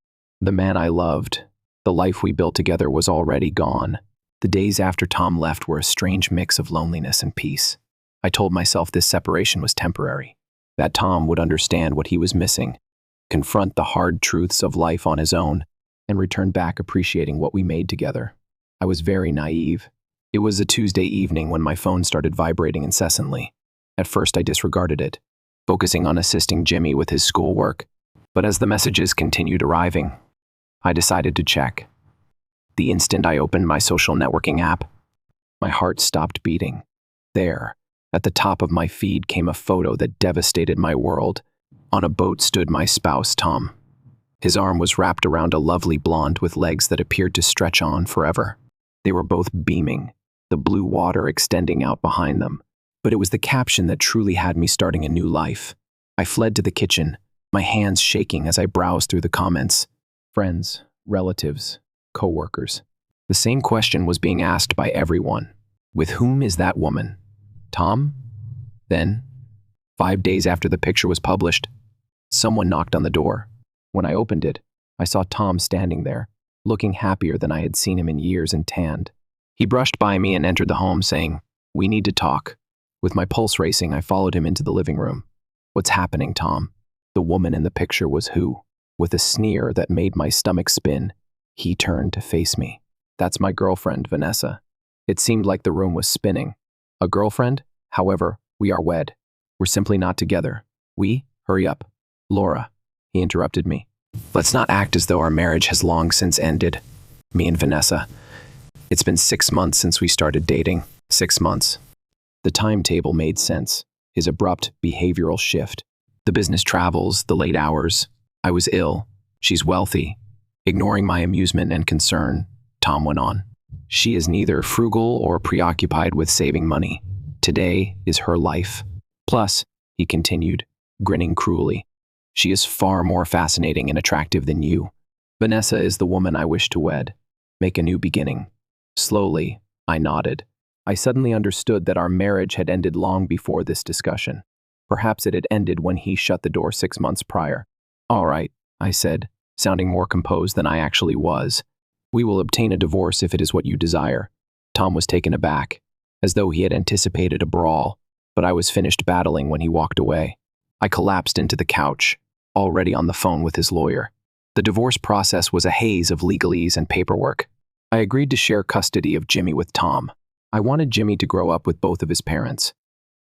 The man I loved, the life we built together, was already gone. The days after Tom left were a strange mix of loneliness and peace. I told myself this separation was temporary. that Tom would understand what he was missing, confront the hard truths of life on his own, and return back appreciating what we made together. I was very naive. It was a Tuesday evening when my phone started vibrating incessantly. At first, I disregarded it, focusing on assisting Jimmy with his schoolwork. But as the messages continued arriving, I decided to check. The instant I opened my social networking app, my heart stopped beating. There, at the top of my feed, came a photo that devastated my world. On a boat stood my spouse, Tom. His arm was wrapped around a lovely blonde with legs that appeared to stretch on forever. They were both beaming, the blue water extending out behind them. But it was the caption that truly had me starting a new life. I fled to the kitchen, my hands shaking as I browsed through the comments. Friends, relatives, co-workers. The same question was being asked by everyone. With whom is that woman? Tom? Then, 5 days after the picture was published, someone knocked on the door. When I opened it, I saw Tom standing there, looking happier than I had seen him in years and tanned. He brushed by me and entered the home, saying, "We need to talk." With my pulse racing, I followed him into the living room. "What's happening, Tom?" The woman in the picture was who? With a sneer that made my stomach spin, he turned to face me. "That's my girlfriend, Vanessa." It seemed like the room was spinning. "A girlfriend? However, we are wed. We're simply not together." "We? Hurry up." "Laura," he interrupted me. "Let's not act as though our marriage has long since ended. Me and Vanessa. It's been 6 months since we started dating. 6 months. The timetable made sense. His abrupt behavioral shift. The business travels, the late hours. I was ill. She's wealthy. Ignoring my amusement and concern, Tom went on. She is neither frugal or preoccupied with saving money. Today is her life. Plus, he continued, grinning cruelly, she is far more fascinating and attractive than you. Vanessa is the woman I wish to wed. Make a new beginning. Slowly, I nodded. I suddenly understood that our marriage had ended long before this discussion. Perhaps it had ended when he shut the door 6 months prior. "All right," I said, sounding more composed than I actually was. "We will obtain a divorce if it is what you desire." Tom was taken aback, as though he had anticipated a brawl, but I was finished battling when he walked away. I collapsed into the couch, already on the phone with his lawyer. The divorce process was a haze of legalese and paperwork. I agreed to share custody of Jimmy with Tom. I wanted Jimmy to grow up with both of his parents,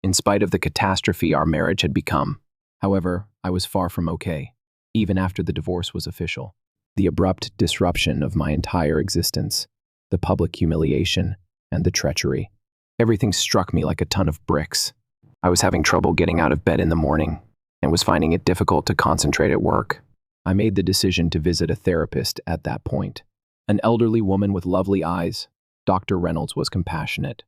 in spite of the catastrophe our marriage had become. However, I was far from okay, even after the divorce was official. The abrupt disruption of my entire existence, the public humiliation, and the treachery. Everything struck me like a ton of bricks. I was having trouble getting out of bed in the morning, and was finding it difficult to concentrate at work. I made the decision to visit a therapist at that point. An elderly woman with lovely eyes. Dr. Reynolds was compassionate.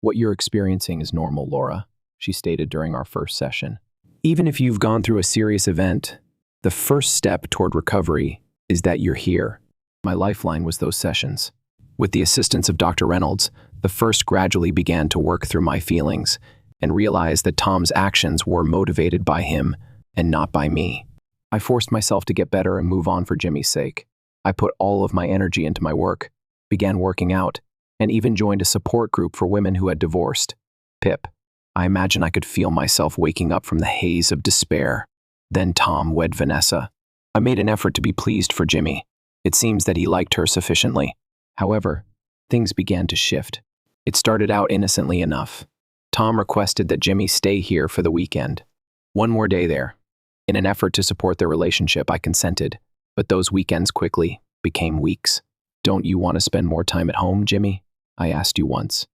"What you're experiencing is normal, Laura," she stated during our first session. "Even if you've gone through a serious event, the first step toward recovery is that you're here." My lifeline was those sessions. With the assistance of Dr. Reynolds, the first gradually began to work through my feelings and realized that Tom's actions were motivated by him and not by me. I forced myself to get better and move on for Jimmy's sake. I put all of my energy into my work, began working out, and even joined a support group for women who had divorced. Pip. I imagine I could feel myself waking up from the haze of despair. Then Tom wed Vanessa. I made an effort to be pleased for Jimmy. It seems that he liked her sufficiently. However, things began to shift. It started out innocently enough. Tom requested that Jimmy stay here for the weekend. One more day there. In an effort to support their relationship, I consented, but those weekends quickly became weeks. "Don't you want to spend more time at home, Jimmy?" I asked you once.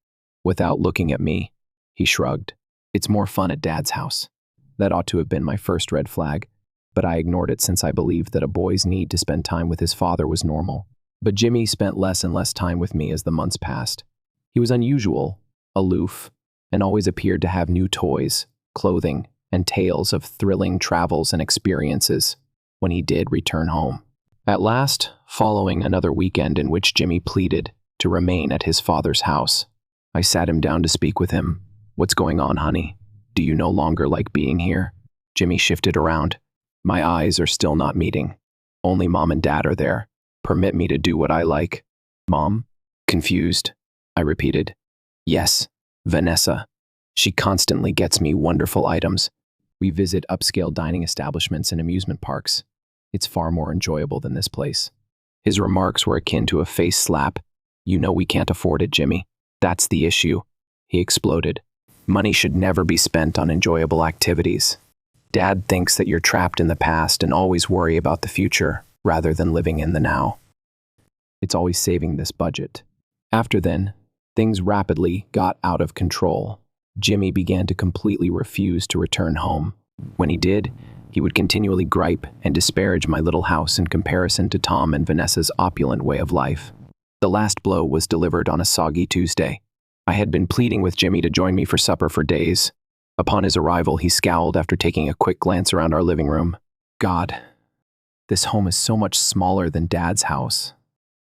Without looking at me, he shrugged. "It's more fun at Dad's house." That ought to have been my first red flag, but I ignored it since I believed that a boy's need to spend time with his father was normal. But Jimmy spent less and less time with me as the months passed. He was unusual, aloof, and always appeared to have new toys, clothing, and tales of thrilling travels and experiences when he did return home. At last, following another weekend in which Jimmy pleaded to remain at his father's house, I sat him down to speak with him. "What's going on, honey? Do you no longer like being here?" Jimmy shifted around. "My eyes are still not meeting. Only Mom and Dad are there. Permit me to do what I like." "Mom?" Confused, I repeated. "Yes, Vanessa. She constantly gets me wonderful items. We visit upscale dining establishments and amusement parks. It's far more enjoyable than this place. His remarks were akin to a face slap. You know we can't afford it, Jimmy. That's the issue. He exploded. Money should never be spent on enjoyable activities. Dad thinks that you're trapped in the past and always worry about the future rather than living in the now. It's always saving this budget. After then, things rapidly got out of control. Jimmy began to completely refuse to return home. When he did, he would continually gripe and disparage my little house in comparison to Tom and Vanessa's opulent way of life. The last blow was delivered on a soggy Tuesday. I had been pleading with Jimmy to join me for supper for days. Upon his arrival, he scowled after taking a quick glance around our living room. God, this home is so much smaller than Dad's house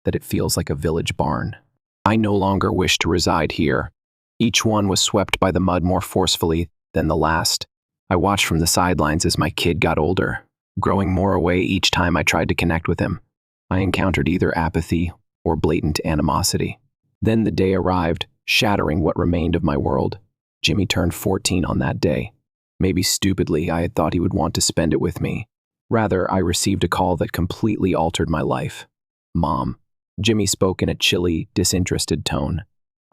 that it feels like a village barn. I no longer wish to reside here. Each one was swept by the mud more forcefully than the last. I watched from the sidelines as my kid got older, growing more away each time I tried to connect with him. I encountered either apathy or blatant animosity. Then the day arrived, shattering what remained of my world. Jimmy turned 14 on that day. Maybe stupidly, I had thought he would want to spend it with me. Rather, I received a call that completely altered my life. Mom. Jimmy spoke in a chilly, disinterested tone.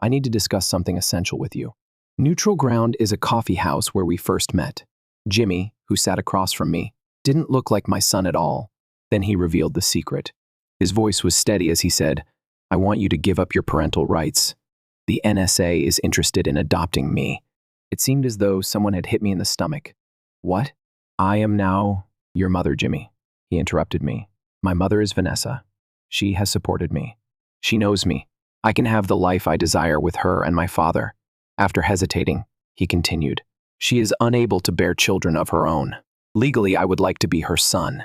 I need to discuss something essential with you. Neutral Ground is a coffee house where we first met. Jimmy, who sat across from me, didn't look like my son at all. Then he revealed the secret. His voice was steady as he said, I want you to give up your parental rights. The NSA is interested in adopting me. It seemed as though someone had hit me in the stomach. What? I am now your mother, Jimmy. He interrupted me. My mother is Vanessa. She has supported me. She knows me. I can have the life I desire with her and my father. After hesitating, he continued. She is unable to bear children of her own. Legally, I would like to be her son.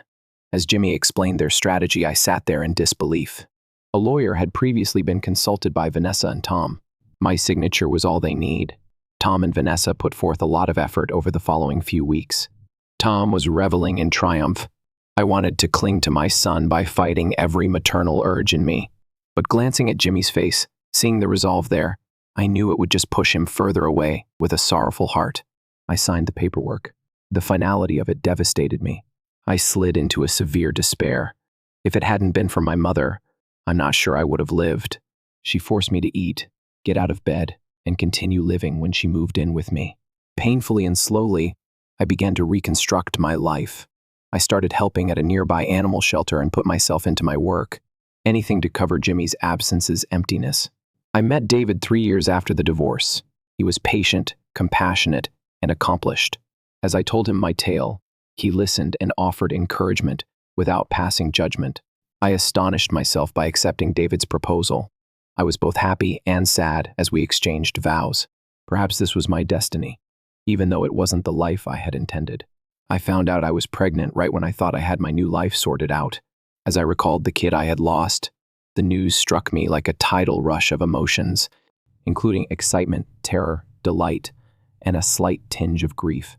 As Jimmy explained their strategy, I sat there in disbelief. A lawyer had previously been consulted by Vanessa and Tom. My signature was all they need. Tom and Vanessa put forth a lot of effort over the following few weeks. Tom was reveling in triumph. I wanted to cling to my son by fighting every maternal urge in me. But glancing at Jimmy's face, seeing the resolve there, I knew it would just push him further away with a sorrowful heart. I signed the paperwork. The finality of it devastated me. I slid into a severe despair. If it hadn't been for my mother, I'm not sure I would have lived. She forced me to eat, get out of bed, and continue living when she moved in with me. Painfully and slowly, I began to reconstruct my life. I started helping at a nearby animal shelter and put myself into my work. Anything to cover Jimmy's absence's emptiness. I met David 3 years after the divorce. He was patient, compassionate, and accomplished. As I told him my tale, he listened and offered encouragement without passing judgment. I astonished myself by accepting David's proposal. I was both happy and sad as we exchanged vows. Perhaps this was my destiny, even though it wasn't the life I had intended. I found out I was pregnant right when I thought I had my new life sorted out. As I recalled the kid I had lost, the news struck me like a tidal rush of emotions, including excitement, terror, delight, and a slight tinge of grief.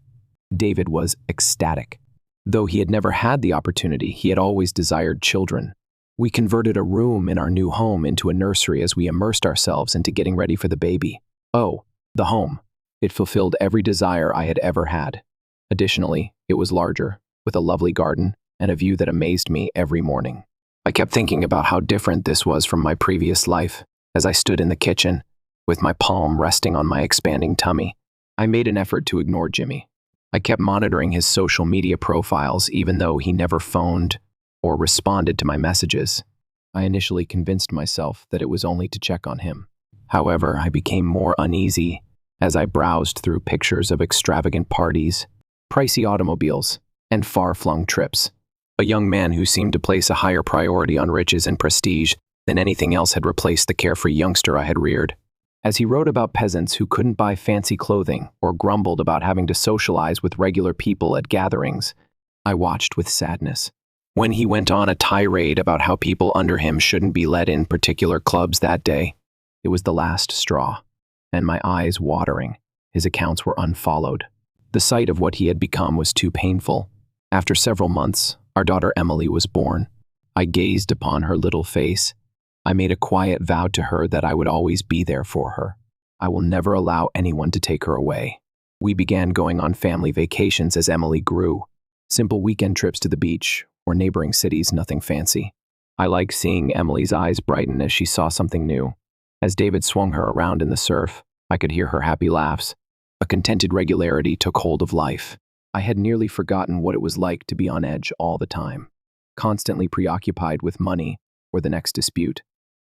David was ecstatic. Though he had never had the opportunity, he had always desired children. We converted a room in our new home into a nursery as we immersed ourselves into getting ready for the baby. Oh, the home. It fulfilled every desire I had ever had. Additionally, it was larger, with a lovely garden and a view that amazed me every morning. I kept thinking about how different this was from my previous life as I stood in the kitchen, with my palm resting on my expanding tummy. I made an effort to ignore Jimmy. I kept monitoring his social media profiles even though he never phoned or responded to my messages. I initially convinced myself that it was only to check on him. However, I became more uneasy as I browsed through pictures of extravagant parties, pricey automobiles, and far-flung trips. A young man who seemed to place a higher priority on riches and prestige than anything else had replaced the carefree youngster I had reared. As he wrote about peasants who couldn't buy fancy clothing or grumbled about having to socialize with regular people at gatherings, I watched with sadness. When he went on a tirade about how people under him shouldn't be let in particular clubs that day, it was the last straw, and my eyes watering, his accounts were unfollowed. The sight of what he had become was too painful. After several months, our daughter Emily was born. I gazed upon her little face. I made a quiet vow to her that I would always be there for her. I will never allow anyone to take her away. We began going on family vacations as Emily grew. Simple weekend trips to the beach or neighboring cities, nothing fancy. I liked seeing Emily's eyes brighten as she saw something new. As David swung her around in the surf, I could hear her happy laughs. A contented regularity took hold of life. I had nearly forgotten what it was like to be on edge all the time, constantly preoccupied with money or the next dispute.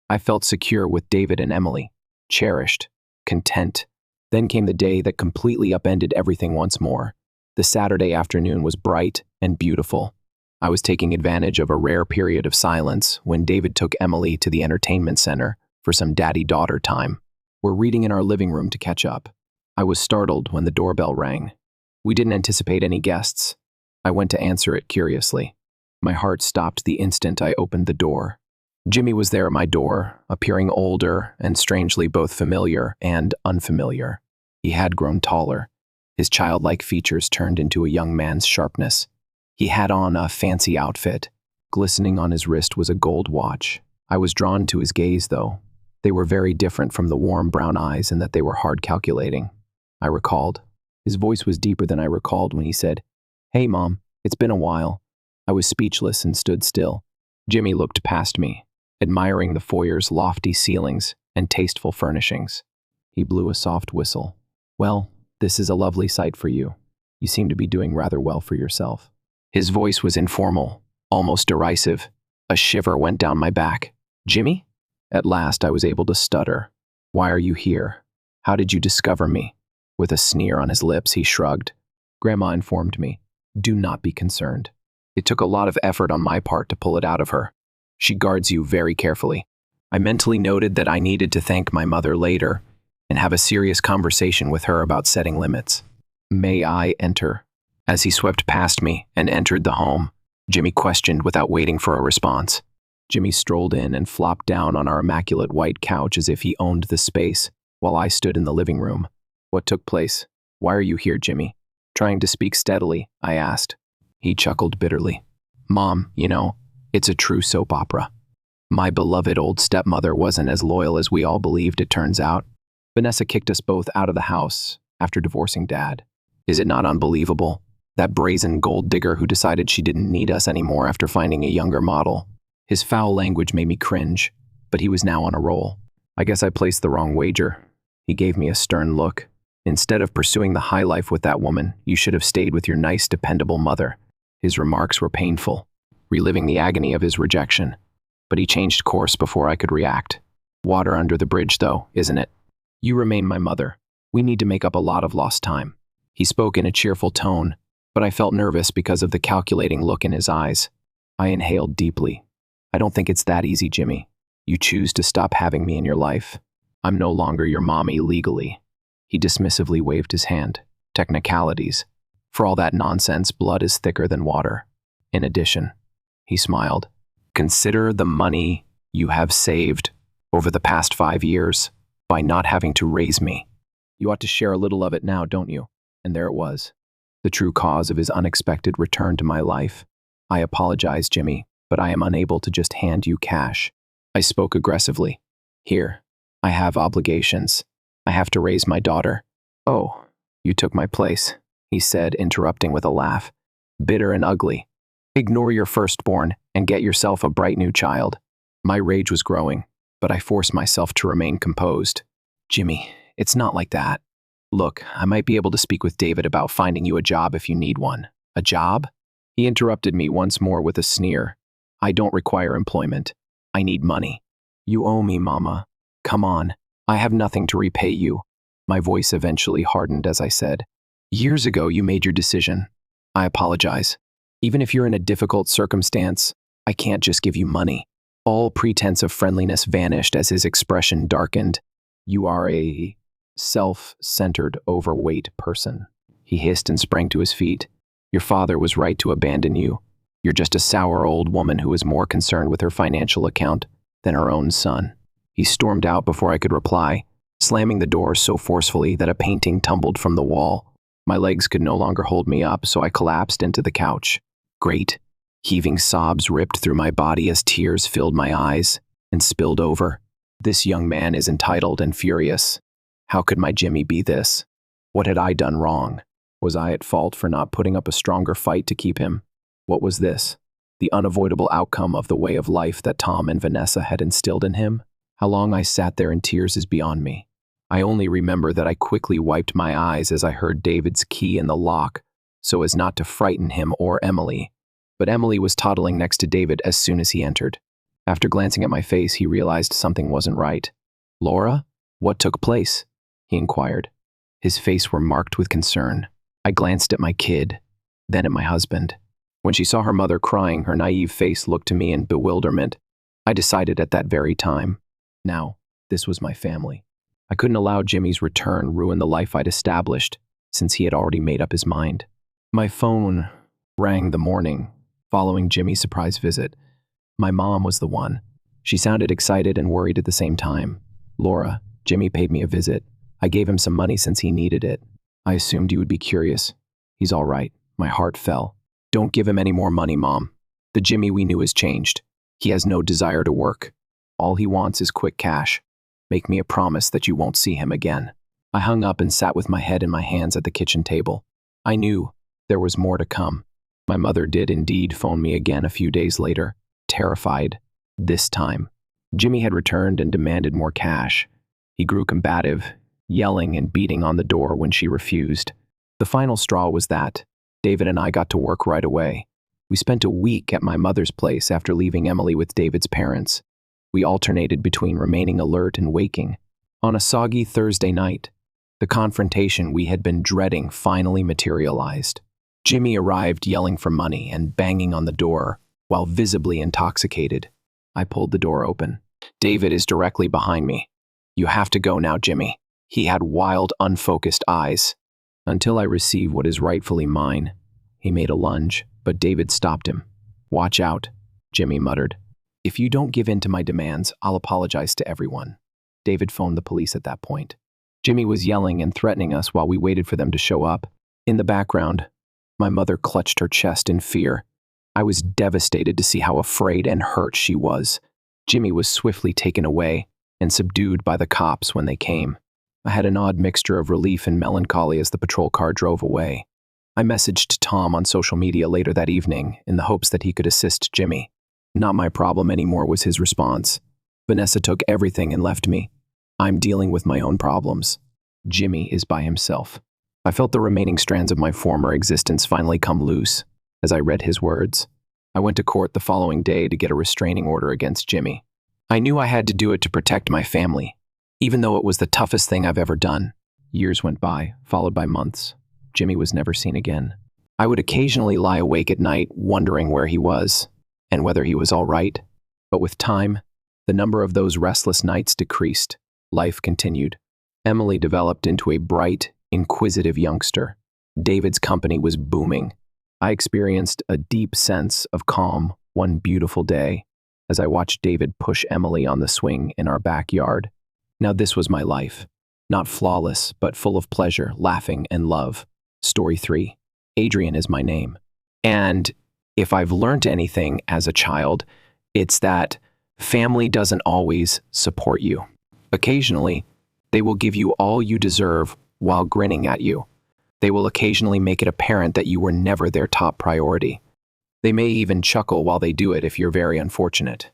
I felt secure with David and Emily, cherished, content. Then came the day that completely upended everything once more. The Saturday afternoon was bright and beautiful. I was taking advantage of a rare period of silence when David took Emily to the entertainment center for some daddy-daughter time. We're reading in our living room to catch up. I was startled when the doorbell rang. We didn't anticipate any guests. I went to answer it curiously. My heart stopped the instant I opened the door. Jimmy was there at my door, appearing older and strangely both familiar and unfamiliar. He had grown taller. His childlike features turned into a young man's sharpness. He had on a fancy outfit. Glistening on his wrist was a gold watch. I was drawn to his gaze, though. They were very different from the warm brown eyes in that they were hard calculating. I recalled. His voice was deeper than I recalled when he said, "Hey, Mom, it's been a while." I was speechless and stood still. Jimmy looked past me, admiring the foyer's lofty ceilings and tasteful furnishings. He blew a soft whistle. "Well, this is a lovely sight for you. You seem to be doing rather well for yourself." His voice was informal, almost derisive. A shiver went down my back. "Jimmy?" At last I was able to stutter. "Why are you here? How did you discover me?" With a sneer on his lips, he shrugged. "Grandma informed me. Do not be concerned. It took a lot of effort on my part to pull it out of her. She guards you very carefully." I mentally noted that I needed to thank my mother later and have a serious conversation with her about setting limits. "May I enter?" As he swept past me and entered the home, Jimmy questioned without waiting for a response. Jimmy strolled in and flopped down on our immaculate white couch as if he owned the space, while I stood in the living room. "What took place? Why are you here, Jimmy?" Trying to speak steadily, I asked. He chuckled bitterly. "Mom, it's a true soap opera. My beloved old stepmother wasn't as loyal as we all believed, it turns out. Vanessa kicked us both out of the house after divorcing Dad. Is it not unbelievable? That brazen gold digger who decided she didn't need us anymore after finding a younger model. His foul language made me cringe, but he was now on a roll. I guess I placed the wrong wager. He gave me a stern look. Instead of pursuing the high life with that woman, you should have stayed with your nice, dependable mother. His remarks were painful, reliving the agony of his rejection. But he changed course before I could react. Water under the bridge, though, isn't it? You remain my mother. We need to make up a lot of lost time. He spoke in a cheerful tone, but I felt nervous because of the calculating look in his eyes. I inhaled deeply. I don't think it's that easy, Jimmy. You choose to stop having me in your life. I'm no longer your mommy legally. He dismissively waved his hand. Technicalities. For all that nonsense, blood is thicker than water. In addition, he smiled. Consider the money you have saved over the past 5 years by not having to raise me. You ought to share a little of it now, don't you? And there it was. The true cause of his unexpected return to my life. I apologize, Jimmy, but I am unable to just hand you cash. I spoke aggressively. Here, I have obligations. I have to raise my daughter. Oh, you took my place, he said, interrupting with a laugh. Bitter and ugly. Ignore your firstborn and get yourself a bright new child. My rage was growing, but I forced myself to remain composed. Jimmy, it's not like that. Look, I might be able to speak with David about finding you a job if you need one. A job? He interrupted me once more with a sneer. I don't require employment. I need money. You owe me, Mama. Come on. I have nothing to repay you. My voice eventually hardened as I said, Years ago you made your decision. I apologize. Even if you're in a difficult circumstance, I can't just give you money. All pretense of friendliness vanished as his expression darkened. You are a self-centered, overweight person. He hissed and sprang to his feet. Your father was right to abandon you. You're just a sour old woman who is more concerned with her financial account than her own son. He stormed out before I could reply, slamming the door so forcefully that a painting tumbled from the wall. My legs could no longer hold me up, so I collapsed into the couch. Great. Heaving sobs ripped through my body as tears filled my eyes and spilled over. This young man is entitled and furious. How could my Jimmy be this? What had I done wrong? Was I at fault for not putting up a stronger fight to keep him? What was this? The unavoidable outcome of the way of life that Tom and Vanessa had instilled in him? How long I sat there in tears is beyond me. I only remember that I quickly wiped my eyes as I heard David's key in the lock, so as not to frighten him or Emily. But Emily was toddling next to David as soon as he entered. After glancing at my face, he realized something wasn't right. "Laura, what took place?" he inquired. His face were marked with concern. I glanced at my kid, then at my husband. When she saw her mother crying, her naive face looked to me in bewilderment. I decided at that very time. Now, this was my family. I couldn't allow Jimmy's return ruin the life I'd established, since he had already made up his mind. My phone rang the morning following Jimmy's surprise visit. My mom was the one. She sounded excited and worried at the same time. "Laura, Jimmy paid me a visit. I gave him some money since he needed it. I assumed you would be curious. He's all right." My heart fell. "Don't give him any more money, Mom. The Jimmy we knew has changed. He has no desire to work. All he wants is quick cash. Make me a promise that you won't see him again." I hung up and sat with my head in my hands at the kitchen table. I knew there was more to come. My mother did indeed phone me again a few days later, terrified. This time, Jimmy had returned and demanded more cash. He grew combative, yelling and beating on the door when she refused. The final straw was that David and I got to work right away. We spent a week at my mother's place after leaving Emily with David's parents. We alternated between remaining alert and waking. On a soggy Thursday night, the confrontation we had been dreading finally materialized. Jimmy arrived yelling for money and banging on the door while visibly intoxicated. I pulled the door open. "David is directly behind me. You have to go now, Jimmy." He had wild, unfocused eyes. "Until I receive what is rightfully mine." He made a lunge, but David stopped him. "Watch out," Jimmy muttered. "If you don't give in to my demands, I'll apologize to everyone." David phoned the police at that point. Jimmy was yelling and threatening us while we waited for them to show up. In the background, my mother clutched her chest in fear. I was devastated to see how afraid and hurt she was. Jimmy was swiftly taken away and subdued by the cops when they came. I had an odd mixture of relief and melancholy as the patrol car drove away. I messaged Tom on social media later that evening in the hopes that he could assist Jimmy. "Not my problem anymore," was his response. "Vanessa took everything and left me. I'm dealing with my own problems. Jimmy is by himself." I felt the remaining strands of my former existence finally come loose as I read his words. I went to court the following day to get a restraining order against Jimmy. I knew I had to do it to protect my family, even though it was the toughest thing I've ever done. Years went by, followed by months. Jimmy was never seen again. I would occasionally lie awake at night wondering where he was and whether he was all right. But with time, the number of those restless nights decreased. Life continued. Emily developed into a bright, inquisitive youngster. David's company was booming. I experienced a deep sense of calm one beautiful day as I watched David push Emily on the swing in our backyard. Now this was my life. Not flawless, but full of pleasure, laughing, and love. Story 3. Adrian is my name. And if I've learned anything as a child, it's that family doesn't always support you. Occasionally, they will give you all you deserve while grinning at you. They will occasionally make it apparent that you were never their top priority. They may even chuckle while they do it if you're very unfortunate.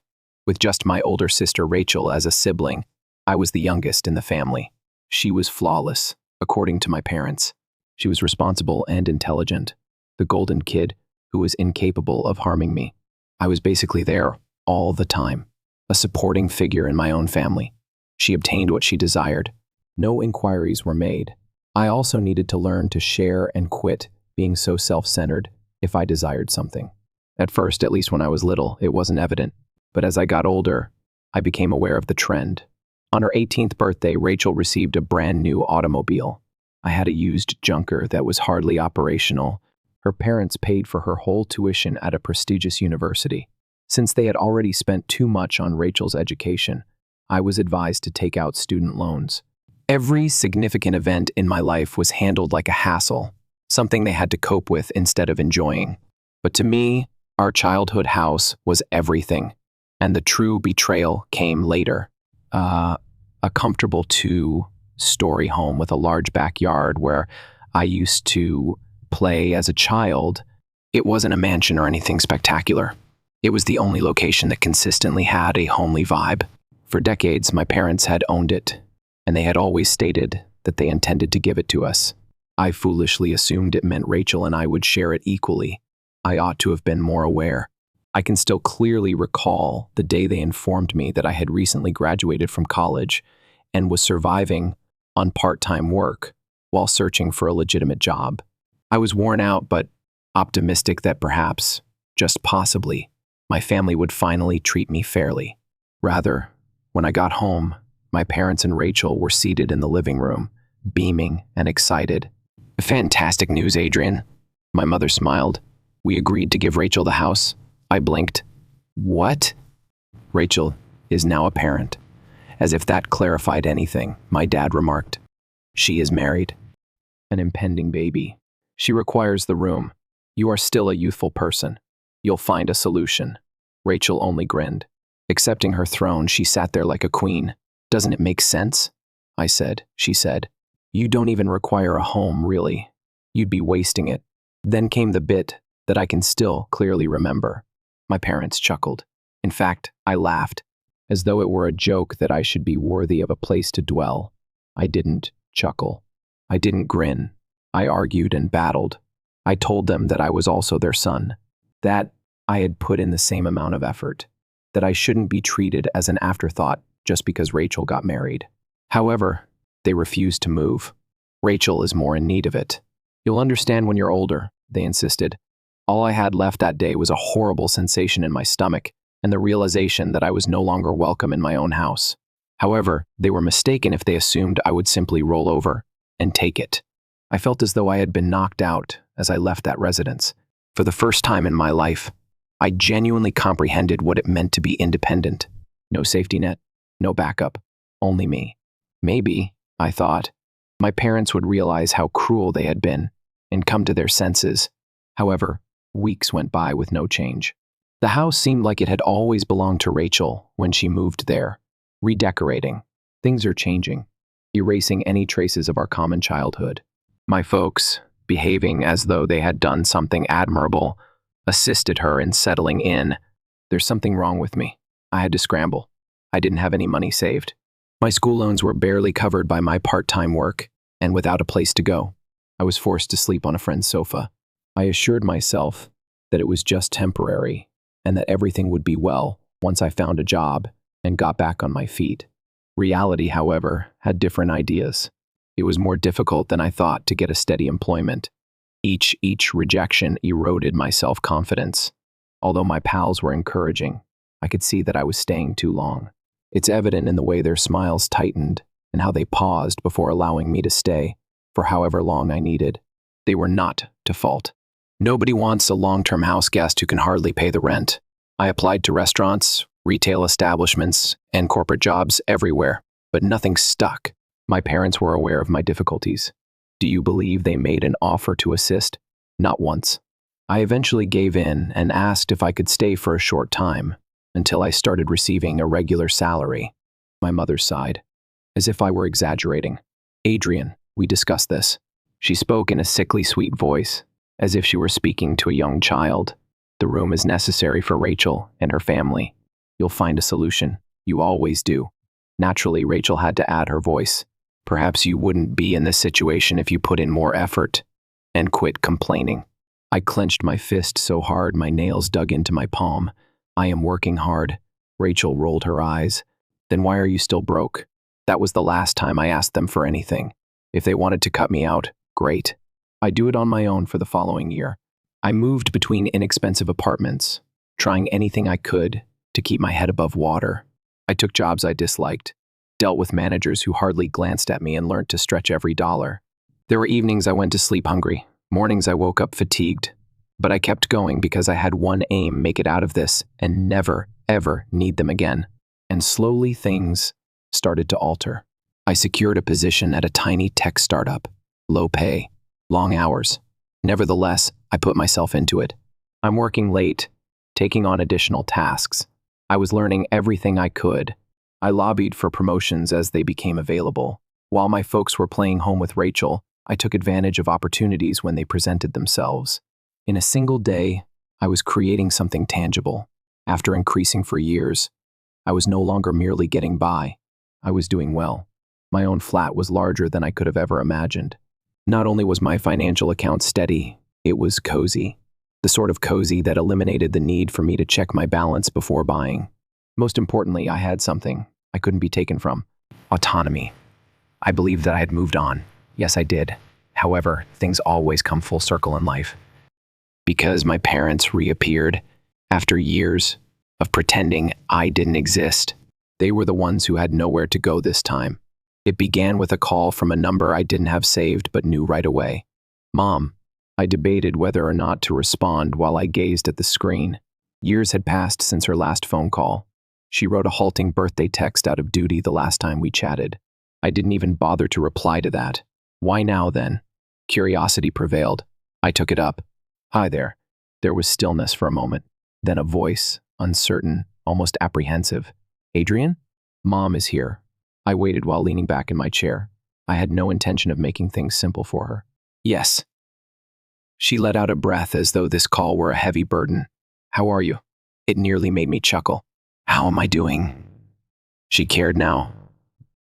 With just my older sister Rachel as a sibling, I was the youngest in the family. She was flawless, according to my parents. She was responsible and intelligent, the golden kid who was incapable of harming me. I was basically there all the time, a supporting figure in my own family. She obtained what she desired. No inquiries were made. I also needed to learn to share and quit being so self-centered if I desired something. At first, at least when I was little, it wasn't evident. But as I got older, I became aware of the trend. On her 18th birthday, Rachel received a brand new automobile. I had a used junker that was hardly operational. Her parents paid for her whole tuition at a prestigious university. Since they had already spent too much on Rachel's education, I was advised to take out student loans. Every significant event in my life was handled like a hassle, something they had to cope with instead of enjoying. But to me, our childhood house was everything, and the true betrayal came later. A comfortable 2 story home with a large backyard where I used to play as a child. It wasn't a mansion or anything spectacular. It was the only location that consistently had a homely vibe. For decades, my parents had owned it, and they had always stated that they intended to give it to us. I foolishly assumed it meant Rachel and I would share it equally. I ought to have been more aware. I can still clearly recall the day they informed me that I had recently graduated from college and was surviving on part-time work while searching for a legitimate job. I was worn out, but optimistic that perhaps, just possibly, my family would finally treat me fairly. Rather, when I got home, my parents and Rachel were seated in the living room, beaming and excited. "Fantastic news, Adrian." My mother smiled. "We agreed to give Rachel the house." I blinked. "What?" "Rachel is now a parent." As if that clarified anything, my dad remarked, "She is married. An impending baby. She requires the room. You are still a youthful person. You'll find a solution." Rachel only grinned. Accepting her throne, she sat there like a queen. "Doesn't it make sense?" I said. She said, "You don't even require a home, really. You'd be wasting it." Then came the bit that I can still clearly remember. My parents chuckled. In fact, I laughed, as though it were a joke that I should be worthy of a place to dwell. I didn't chuckle. I didn't grin. I argued and battled. I told them that I was also their son, that I had put in the same amount of effort, that I shouldn't be treated as an afterthought just because Rachel got married. However, they refused to move. "Rachel is more in need of it. You'll understand when you're older," they insisted. All I had left that day was a horrible sensation in my stomach and the realization that I was no longer welcome in my own house. However, they were mistaken if they assumed I would simply roll over and take it. I felt as though I had been knocked out as I left that residence. For the first time in my life, I genuinely comprehended what it meant to be independent. No safety net, no backup, only me. Maybe, I thought, my parents would realize how cruel they had been and come to their senses. However, weeks went by with no change. The house seemed like it had always belonged to Rachel when she moved there. Redecorating. Things are changing, erasing any traces of our common childhood. My folks, behaving as though they had done something admirable, assisted her in settling in. There's something wrong with me. I had to scramble. I didn't have any money saved. My school loans were barely covered by my part-time work, and without a place to go, I was forced to sleep on a friend's sofa. I assured myself that it was just temporary and that everything would be well once I found a job and got back on my feet. Reality, however, had different ideas. It was more difficult than I thought to get a steady employment. Each rejection eroded my self-confidence. Although my pals were encouraging, I could see that I was staying too long. It's evident in the way their smiles tightened and how they paused before allowing me to stay for however long I needed. They were not to fault. Nobody wants a long-term house guest who can hardly pay the rent. I applied to restaurants, retail establishments, and corporate jobs everywhere, but nothing stuck. My parents were aware of my difficulties. Do you believe they made an offer to assist? Not once. I eventually gave in and asked if I could stay for a short time, until I started receiving a regular salary. My mother sighed, as if I were exaggerating. "Adrian, we discussed this." She spoke in a sickly sweet voice, as if she were speaking to a young child. "The room is necessary for Rachel and her family. You'll find a solution. You always do." Naturally, Rachel had to add her voice. "Perhaps you wouldn't be in this situation if you put in more effort and quit complaining." I clenched my fist so hard my nails dug into my palm. "I am working hard." Rachel rolled her eyes. "Then why are you still broke? That was the last time I asked them for anything. If they wanted to cut me out, great. I do it on my own for the following year. I moved between inexpensive apartments, trying anything I could to keep my head above water. I took jobs I disliked, dealt with managers who hardly glanced at me, and learned to stretch every dollar. There were evenings I went to sleep hungry, mornings I woke up fatigued. But I kept going because I had one aim: make it out of this and never, ever need them again. And slowly things started to alter. I secured a position at a tiny tech startup. Low pay, long hours. Nevertheless, I put myself into it. I'm working late, taking on additional tasks. I was learning everything I could. I lobbied for promotions as they became available. While my folks were playing home with Rachel, I took advantage of opportunities when they presented themselves. In a single day, I was creating something tangible. After increasing for years, I was no longer merely getting by. I was doing well. My own flat was larger than I could have ever imagined. Not only was my financial account steady, it was cozy. The sort of cozy that eliminated the need for me to check my balance before buying. Most importantly, I had something I couldn't be taken from: autonomy. I believed that I had moved on. Yes, I did. However, things always come full circle in life. Because my parents reappeared after years of pretending I didn't exist. They were the ones who had nowhere to go this time. It began with a call from a number I didn't have saved but knew right away. Mom. I debated whether or not to respond while I gazed at the screen. Years had passed since her last phone call. She wrote a halting birthday text out of duty the last time we chatted. I didn't even bother to reply to that. Why now, then? Curiosity prevailed. I took it up. Hi there. There was stillness for a moment. Then a voice, uncertain, almost apprehensive. Adrian? Mom is here. I waited while leaning back in my chair. I had no intention of making things simple for her. Yes. She let out a breath as though this call were a heavy burden. How are you? It nearly made me chuckle. How am I doing? She cared now.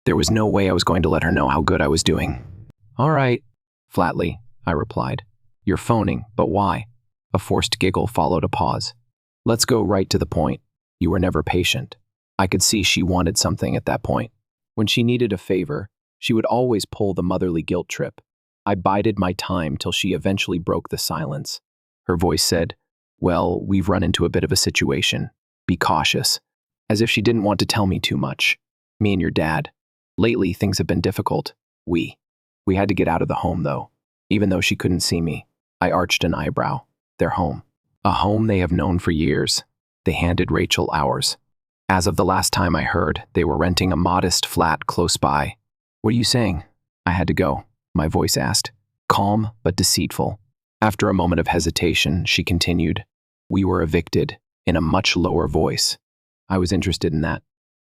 There was no way I was going to let her know how good I was doing. All right. Flatly, I replied. You're phoning, but why? A forced giggle followed a pause. Let's go right to the point. You were never patient. I could see she wanted something at that point. When she needed a favor, she would always pull the motherly guilt trip. I bided my time till she eventually broke the silence. Her voice said, Well, we've run into a bit of a situation. Be cautious. As if she didn't want to tell me too much. Me and your dad. Lately, things have been difficult. We had to get out of the home, though. Even though she couldn't see me, I arched an eyebrow. Their home. A home they have known for years. They handed Rachel ours. As of the last time I heard, they were renting a modest flat close by. What are you saying? I had to go, my voice asked. Calm, but deceitful. After a moment of hesitation, she continued. We were evicted, in a much lower voice. I was interested in that.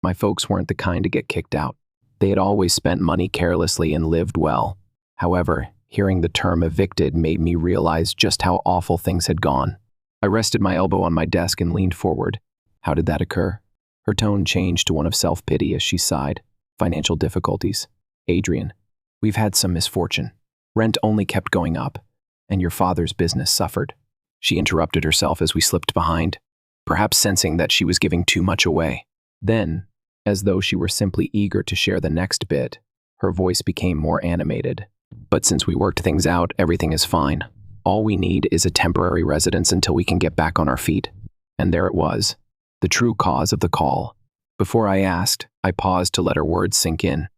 My folks weren't the kind to get kicked out. They had always spent money carelessly and lived well. However, hearing the term evicted made me realize just how awful things had gone. I rested my elbow on my desk and leaned forward. How did that occur? Her tone changed to one of self-pity as she sighed. Financial difficulties. Adrian, we've had some misfortune. Rent only kept going up, and your father's business suffered. She interrupted herself as we slipped behind, perhaps sensing that she was giving too much away. Then, as though she were simply eager to share the next bit, her voice became more animated. But since we worked things out, everything is fine. All we need is a temporary residence until we can get back on our feet. And there it was, the true cause of the call. Before I asked, I paused to let her words sink in.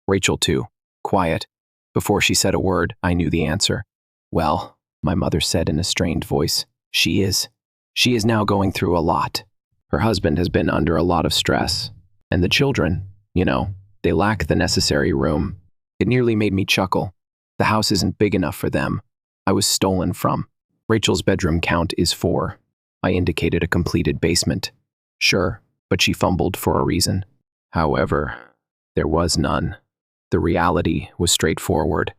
Rachel, too. Quiet. Before she said a word, I knew the answer. Well, my mother said in a strained voice, she is. She is now going through a lot. Her husband has been under a lot of stress. And the children, they lack the necessary room. It nearly made me chuckle. The house isn't big enough for them. I was stolen from. Rachel's bedroom count is 4. I indicated a completed basement. Sure, but she fumbled for a reason. However, there was none. The reality was straightforward.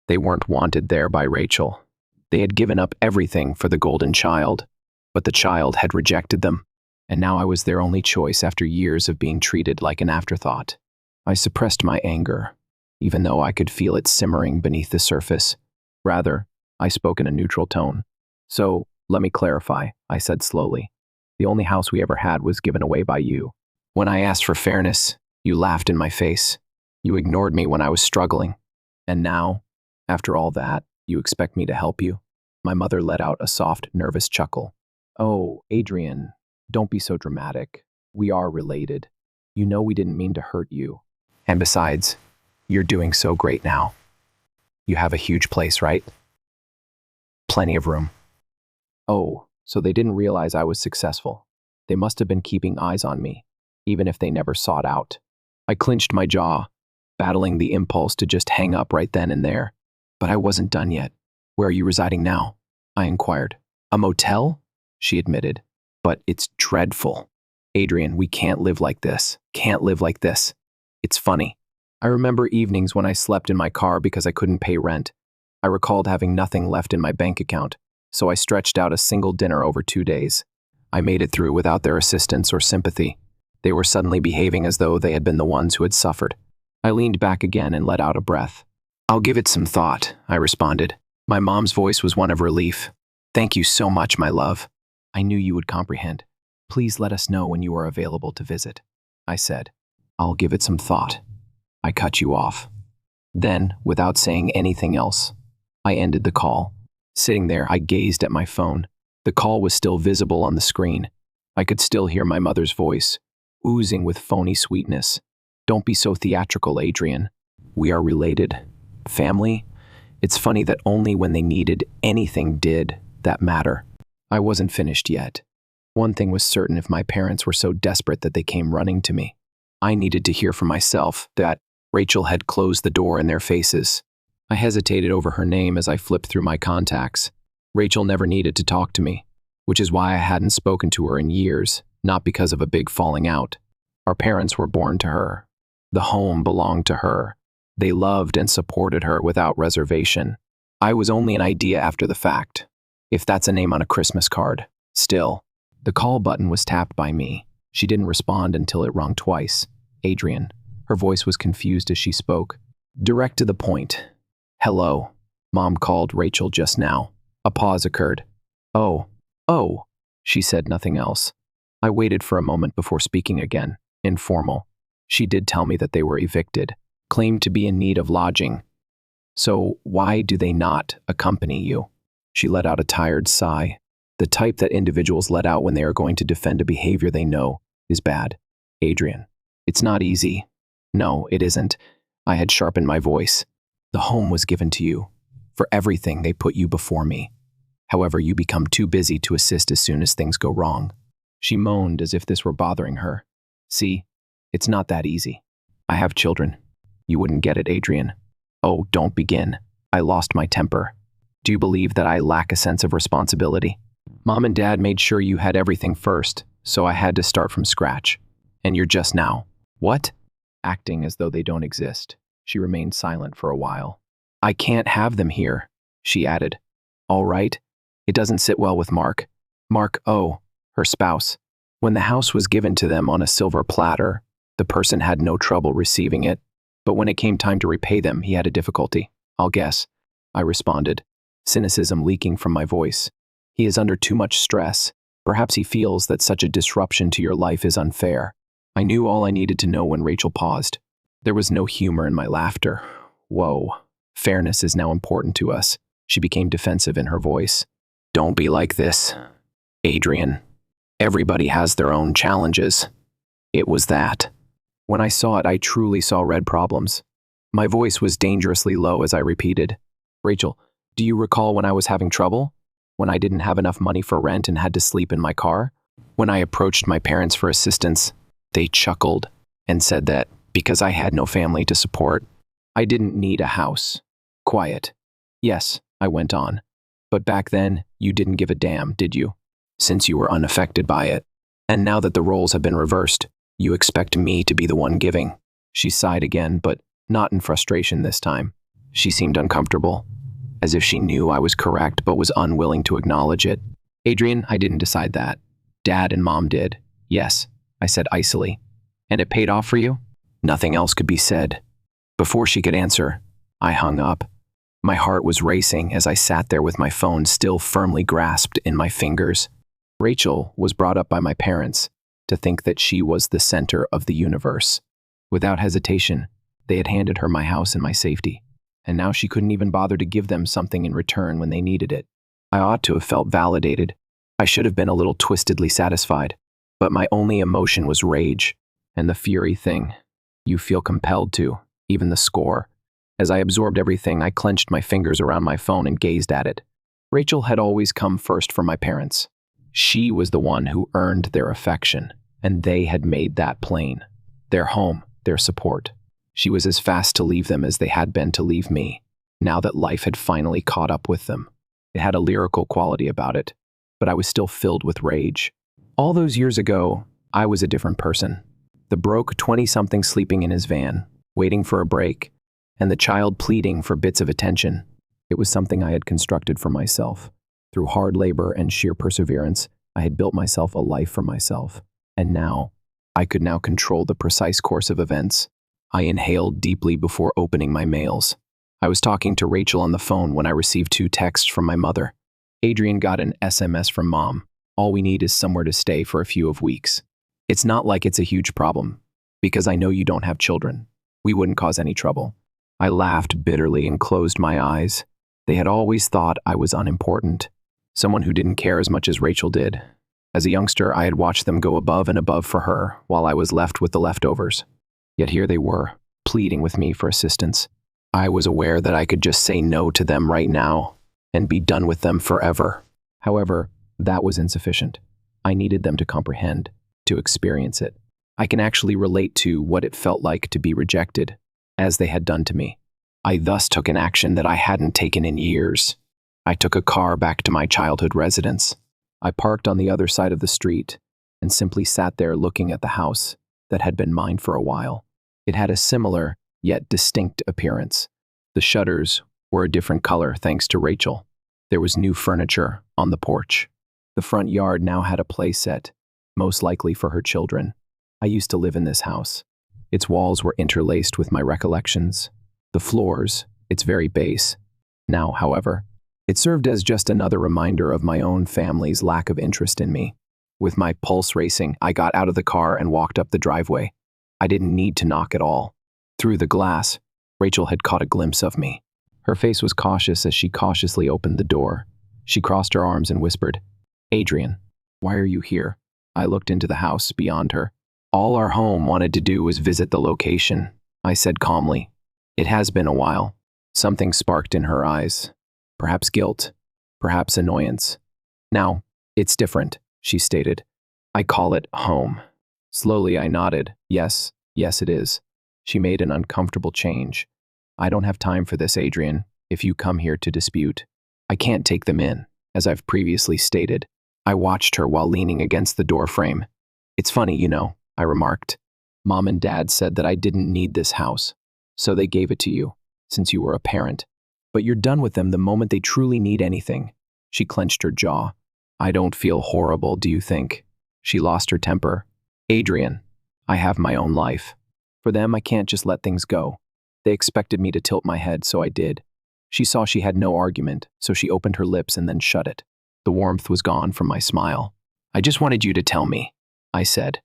They weren't wanted there by Rachel. They had given up everything for the golden child, but the child had rejected them, and now I was their only choice after years of being treated like an afterthought. I suppressed my anger, even though I could feel it simmering beneath the surface. Rather, I spoke in a neutral tone. So, let me clarify, I said slowly. The only house we ever had was given away by you. When I asked for fairness, you laughed in my face. You ignored me when I was struggling. And now, after all that, you expect me to help you? My mother let out a soft, nervous chuckle. Oh, Adrian, don't be so dramatic. We are related. You know we didn't mean to hurt you. And besides, you're doing so great now. You have a huge place, right? Plenty of room. Oh, so they didn't realize I was successful. They must have been keeping eyes on me, even if they never sought out. I clenched my jaw, battling the impulse to just hang up right then and there. But I wasn't done yet. Where are you residing now? I inquired. A motel? She admitted. But it's dreadful. Adrian, we can't live like this. Can't live like this. It's funny. I remember evenings when I slept in my car because I couldn't pay rent. I recalled having nothing left in my bank account, so I stretched out a single dinner over 2 days. I made it through without their assistance or sympathy. They were suddenly behaving as though they had been the ones who had suffered. I leaned back again and let out a breath. "I'll give it some thought," I responded. My mom's voice was one of relief. "Thank you so much, my love. I knew you would comprehend. Please let us know when you are available to visit," I said. "I'll give it some thought." I cut you off. Then, without saying anything else, I ended the call. Sitting there, I gazed at my phone. The call was still visible on the screen. I could still hear my mother's voice, oozing with phony sweetness. "Don't be so theatrical, Adrian. We are related. Family? It's funny that only when they needed anything did that matter." I wasn't finished yet. One thing was certain: if my parents were so desperate that they came running to me, I needed to hear for myself that Rachel had closed the door in their faces. I hesitated over her name as I flipped through my contacts. Rachel never needed to talk to me, which is why I hadn't spoken to her in years, not because of a big falling out. Our parents were born to her. The home belonged to her. They loved and supported her without reservation. I was only an idea after the fact, if that's a name on a Christmas card. Still, the call button was tapped by me. She didn't respond until it rung twice. "Adrian." Her voice was confused as she spoke. Direct to the point. "Hello. Mom called Rachel just now." A pause occurred. Oh. She said nothing else. I waited for a moment before speaking again, informal. "She did tell me that they were evicted, claimed to be in need of lodging. So why do they not accompany you?" She let out a tired sigh, the type that individuals let out when they are going to defend a behavior they know is bad. "Adrian, it's not easy." "No, it isn't." I had sharpened my voice. "The home was given to you. For everything, they put you before me. However, you become too busy to assist as soon as things go wrong." She moaned as if this were bothering her. "See, it's not that easy. I have children. You wouldn't get it, Adrian." "Oh, don't begin." I lost my temper. "Do you believe that I lack a sense of responsibility? Mom and Dad made sure you had everything first, so I had to start from scratch. And you're just now." "What?" Acting as though they don't exist. She remained silent for a while. "I can't have them here," she added. "All right. It doesn't sit well with Mark." Mark, her spouse. When the house was given to them on a silver platter, the person had no trouble receiving it. But when it came time to repay them, he had a difficulty. "I'll guess," I responded, cynicism leaking from my voice. "He is under too much stress. Perhaps he feels that such a disruption to your life is unfair." I knew all I needed to know when Rachel paused. There was no humor in my laughter. "Whoa. Fairness is now important to us." She became defensive in her voice. "Don't be like this, Adrian. Everybody has their own challenges." It was that. When I saw it, I truly saw red problems. My voice was dangerously low as I repeated, "Rachel, do you recall when I was having trouble? When I didn't have enough money for rent and had to sleep in my car? When I approached my parents for assistance, they chuckled and said that because I had no family to support, I didn't need a house." Quiet. "Yes," I went on. "But back then, you didn't give a damn, did you? Since you were unaffected by it. And now that the roles have been reversed, you expect me to be the one giving." She sighed again, but not in frustration this time. She seemed uncomfortable, as if she knew I was correct but was unwilling to acknowledge it. "Adrian, I didn't decide that. Dad and Mom did." "Yes," I said icily. "And it paid off for you?" Nothing else could be said. Before she could answer, I hung up. My heart was racing as I sat there with my phone still firmly grasped in my fingers. Rachel was brought up by my parents to think that she was the center of the universe. Without hesitation, they had handed her my house and my safety, and now she couldn't even bother to give them something in return when they needed it. I ought to have felt validated. I should have been a little twistedly satisfied, but my only emotion was rage, and the fury thing. You feel compelled to, even the score. As I absorbed everything, I clenched my fingers around my phone and gazed at it. Rachel had always come first for my parents. She was the one who earned their affection, and they had made that plain. Their home, their support. She was as fast to leave them as they had been to leave me, now that life had finally caught up with them. It had a lyrical quality about it, but I was still filled with rage. All those years ago, I was a different person. The broke 20-something sleeping in his van, waiting for a break, and the child pleading for bits of attention. It was something I had constructed for myself. Through hard labor and sheer perseverance, I had built myself a life for myself. And now, I could now control the precise course of events. I inhaled deeply before opening my mails. I was talking to Rachel on the phone when I received 2 texts from my mother. Adrian got an SMS from Mom. All we need is somewhere to stay for a few of weeks. It's not like it's a huge problem, because I know you don't have children. We wouldn't cause any trouble. I laughed bitterly and closed my eyes. They had always thought I was unimportant, someone who didn't care as much as Rachel did. As a youngster, I had watched them go above and above for her, while I was left with the leftovers. Yet here they were, pleading with me for assistance. I was aware that I could just say no to them right now and be done with them forever. However, that was insufficient. I needed them to comprehend, to experience it. I can actually relate to what it felt like to be rejected, as they had done to me. I thus took an action that I hadn't taken in years. I took a car back to my childhood residence. I parked on the other side of the street and simply sat there looking at the house that had been mine for a while. It had a similar, yet distinct appearance. The shutters were a different color thanks to Rachel. There was new furniture on the porch. The front yard now had a play set, most likely for her children. I used to live in this house. Its walls were interlaced with my recollections. The floors, its very base. Now, however, it served as just another reminder of my own family's lack of interest in me. With my pulse racing, I got out of the car and walked up the driveway. I didn't need to knock at all. Through the glass, Rachel had caught a glimpse of me. Her face was cautious as she cautiously opened the door. She crossed her arms and whispered, "Adrian, why are you here?" I looked into the house beyond her. "All our home wanted to do was visit the location," I said calmly. "It has been a while." Something sparked in her eyes. Perhaps guilt, perhaps annoyance. "Now, it's different," she stated. "I call it home." Slowly I nodded. Yes, it is. She made an uncomfortable change. "I don't have time for this, Adrian, if you come here to dispute. I can't take them in, as I've previously stated." I watched her while leaning against the door frame. "It's funny, you know," I remarked. "Mom and Dad said that I didn't need this house, so they gave it to you, since you were a parent. But you're done with them the moment they truly need anything." She clenched her jaw. "I don't feel horrible, do you think?" She lost her temper. "Adrian, I have my own life. For them, I can't just let things go. They expected me to tilt my head, so I did." She saw she had no argument, so she opened her lips and then shut it. The warmth was gone from my smile. "I just wanted you to tell me," I said.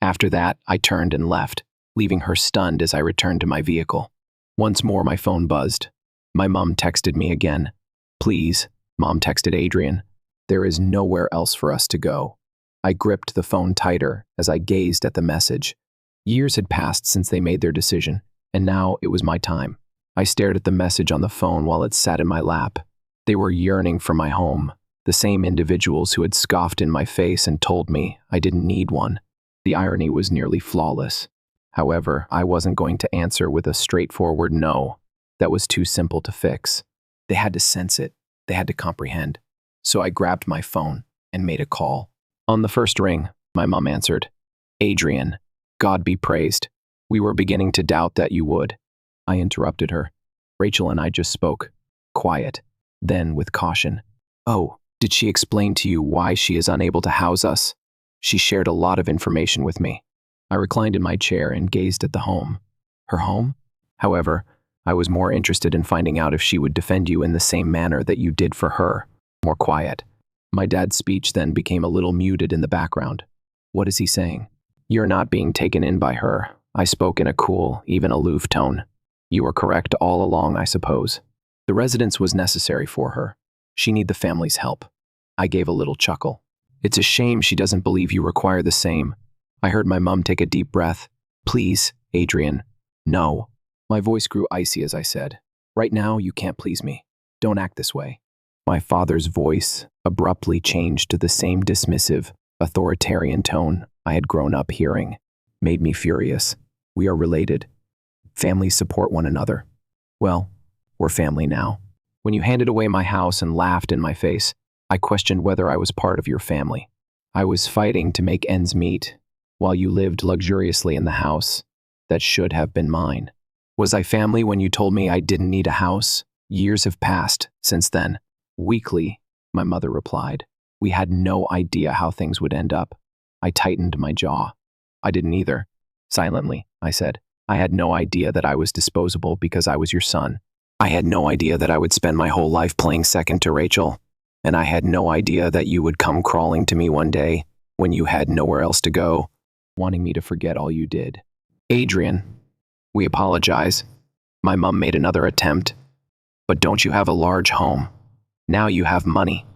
After that, I turned and left, leaving her stunned as I returned to my vehicle. Once more, my phone buzzed. My mom texted me again. "Please," Mom texted Adrian. "There is nowhere else for us to go." I gripped the phone tighter as I gazed at the message. Years had passed since they made their decision, and now it was my time. I stared at the message on the phone while it sat in my lap. They were yearning for my home, the same individuals who had scoffed in my face and told me I didn't need one. The irony was nearly flawless. However, I wasn't going to answer with a straightforward no. That was too simple to fix. They had to sense it. They had to comprehend. So I grabbed my phone and made a call. On the first ring, my mom answered. "Adrian, God be praised. We were beginning to doubt that you would." I interrupted her. Rachel and I just spoke. Quiet. Then, with caution. "Oh, did she explain to you why she is unable to house us?" She shared a lot of information with me. I reclined in my chair and gazed at the home. Her home? However, I was more interested in finding out if she would defend you in the same manner that you did for her. More quiet. My dad's speech then became a little muted in the background. "What is he saying?" "You're not being taken in by her," I spoke in a cool, even aloof tone. "You were correct all along, I suppose. The residence was necessary for her. She needed the family's help." I gave a little chuckle. "It's a shame she doesn't believe you require the same." I heard my mom take a deep breath. "Please, Adrian, no." My voice grew icy as I said, "Right now, you can't please me. Don't act this way." My father's voice abruptly changed to the same dismissive, authoritarian tone I had grown up hearing. Made me furious. "We are related. Families support one another. Well, we're family now. When you handed away my house and laughed in my face, I questioned whether I was part of your family. I was fighting to make ends meet, while you lived luxuriously in the house that should have been mine. Was I family when you told me I didn't need a house? Years have passed since then. Weakly, my mother replied. We had no idea how things would end up. I tightened my jaw. I didn't either. Silently, I said. I had no idea that I was disposable because I was your son. I had no idea that I would spend my whole life playing second to Rachel. And I had no idea that you would come crawling to me one day when you had nowhere else to go, wanting me to forget all you did. Adrian, we apologize. My mom made another attempt. But don't you have a large home? Now you have money.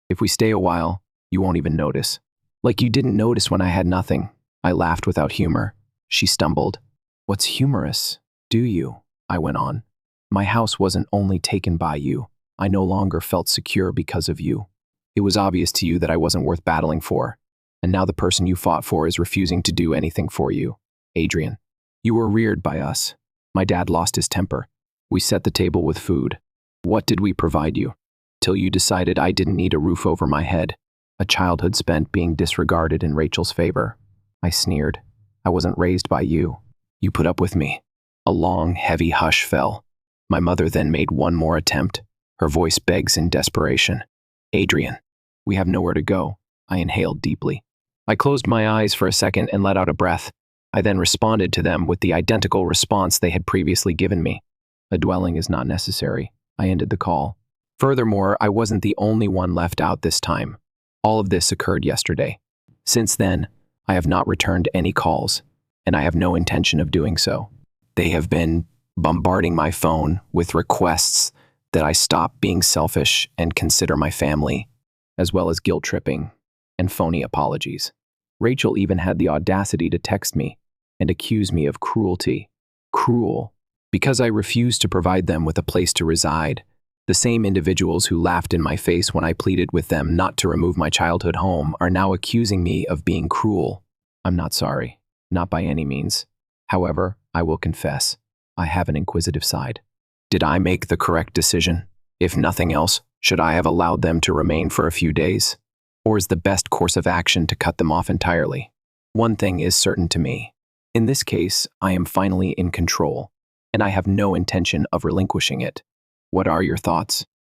If we stay a while, you won't even notice. Like you didn't notice when I had nothing. I laughed without humor. She stumbled. What's humorous? Do you? I went on. My house wasn't only taken by you. I no longer felt secure because of you. It was obvious to you that I wasn't worth battling for. And now the person you fought for is refusing to do anything for you. Adrian, you were reared by us. My dad lost his temper. We set the table with food. What did we provide you? Till you decided I didn't need a roof over my head. A childhood spent being disregarded in Rachel's favor. I sneered. I wasn't raised by you. You put up with me. A long, heavy hush fell. My mother then made one more attempt. Her voice begs in desperation. Adrian, we have nowhere to go. I inhaled deeply. I closed my eyes for a second and let out a breath. I then responded to them with the identical response they had previously given me. A dwelling is not necessary. I ended the call. Furthermore, I wasn't the only one left out this time. All of this occurred yesterday. Since then, I have not returned any calls, and I have no intention of doing so. They have been bombarding my phone with requests that I stop being selfish and consider my family, as well as guilt-tripping and phony apologies. Rachel even had the audacity to text me and accuse me of cruelty. Cruel, because I refused to provide them with a place to reside. The same individuals who laughed in my face when I pleaded with them not to remove my childhood home are now accusing me of being cruel. I'm not sorry, not by any means. However, I will confess, I have an inquisitive side. Did I make the correct decision? If nothing else, should I have allowed them to remain for a few days? Or is the best course of action to cut them off entirely? One thing is certain to me. In this case, I am finally in control, and I have no intention of relinquishing it. What are your thoughts?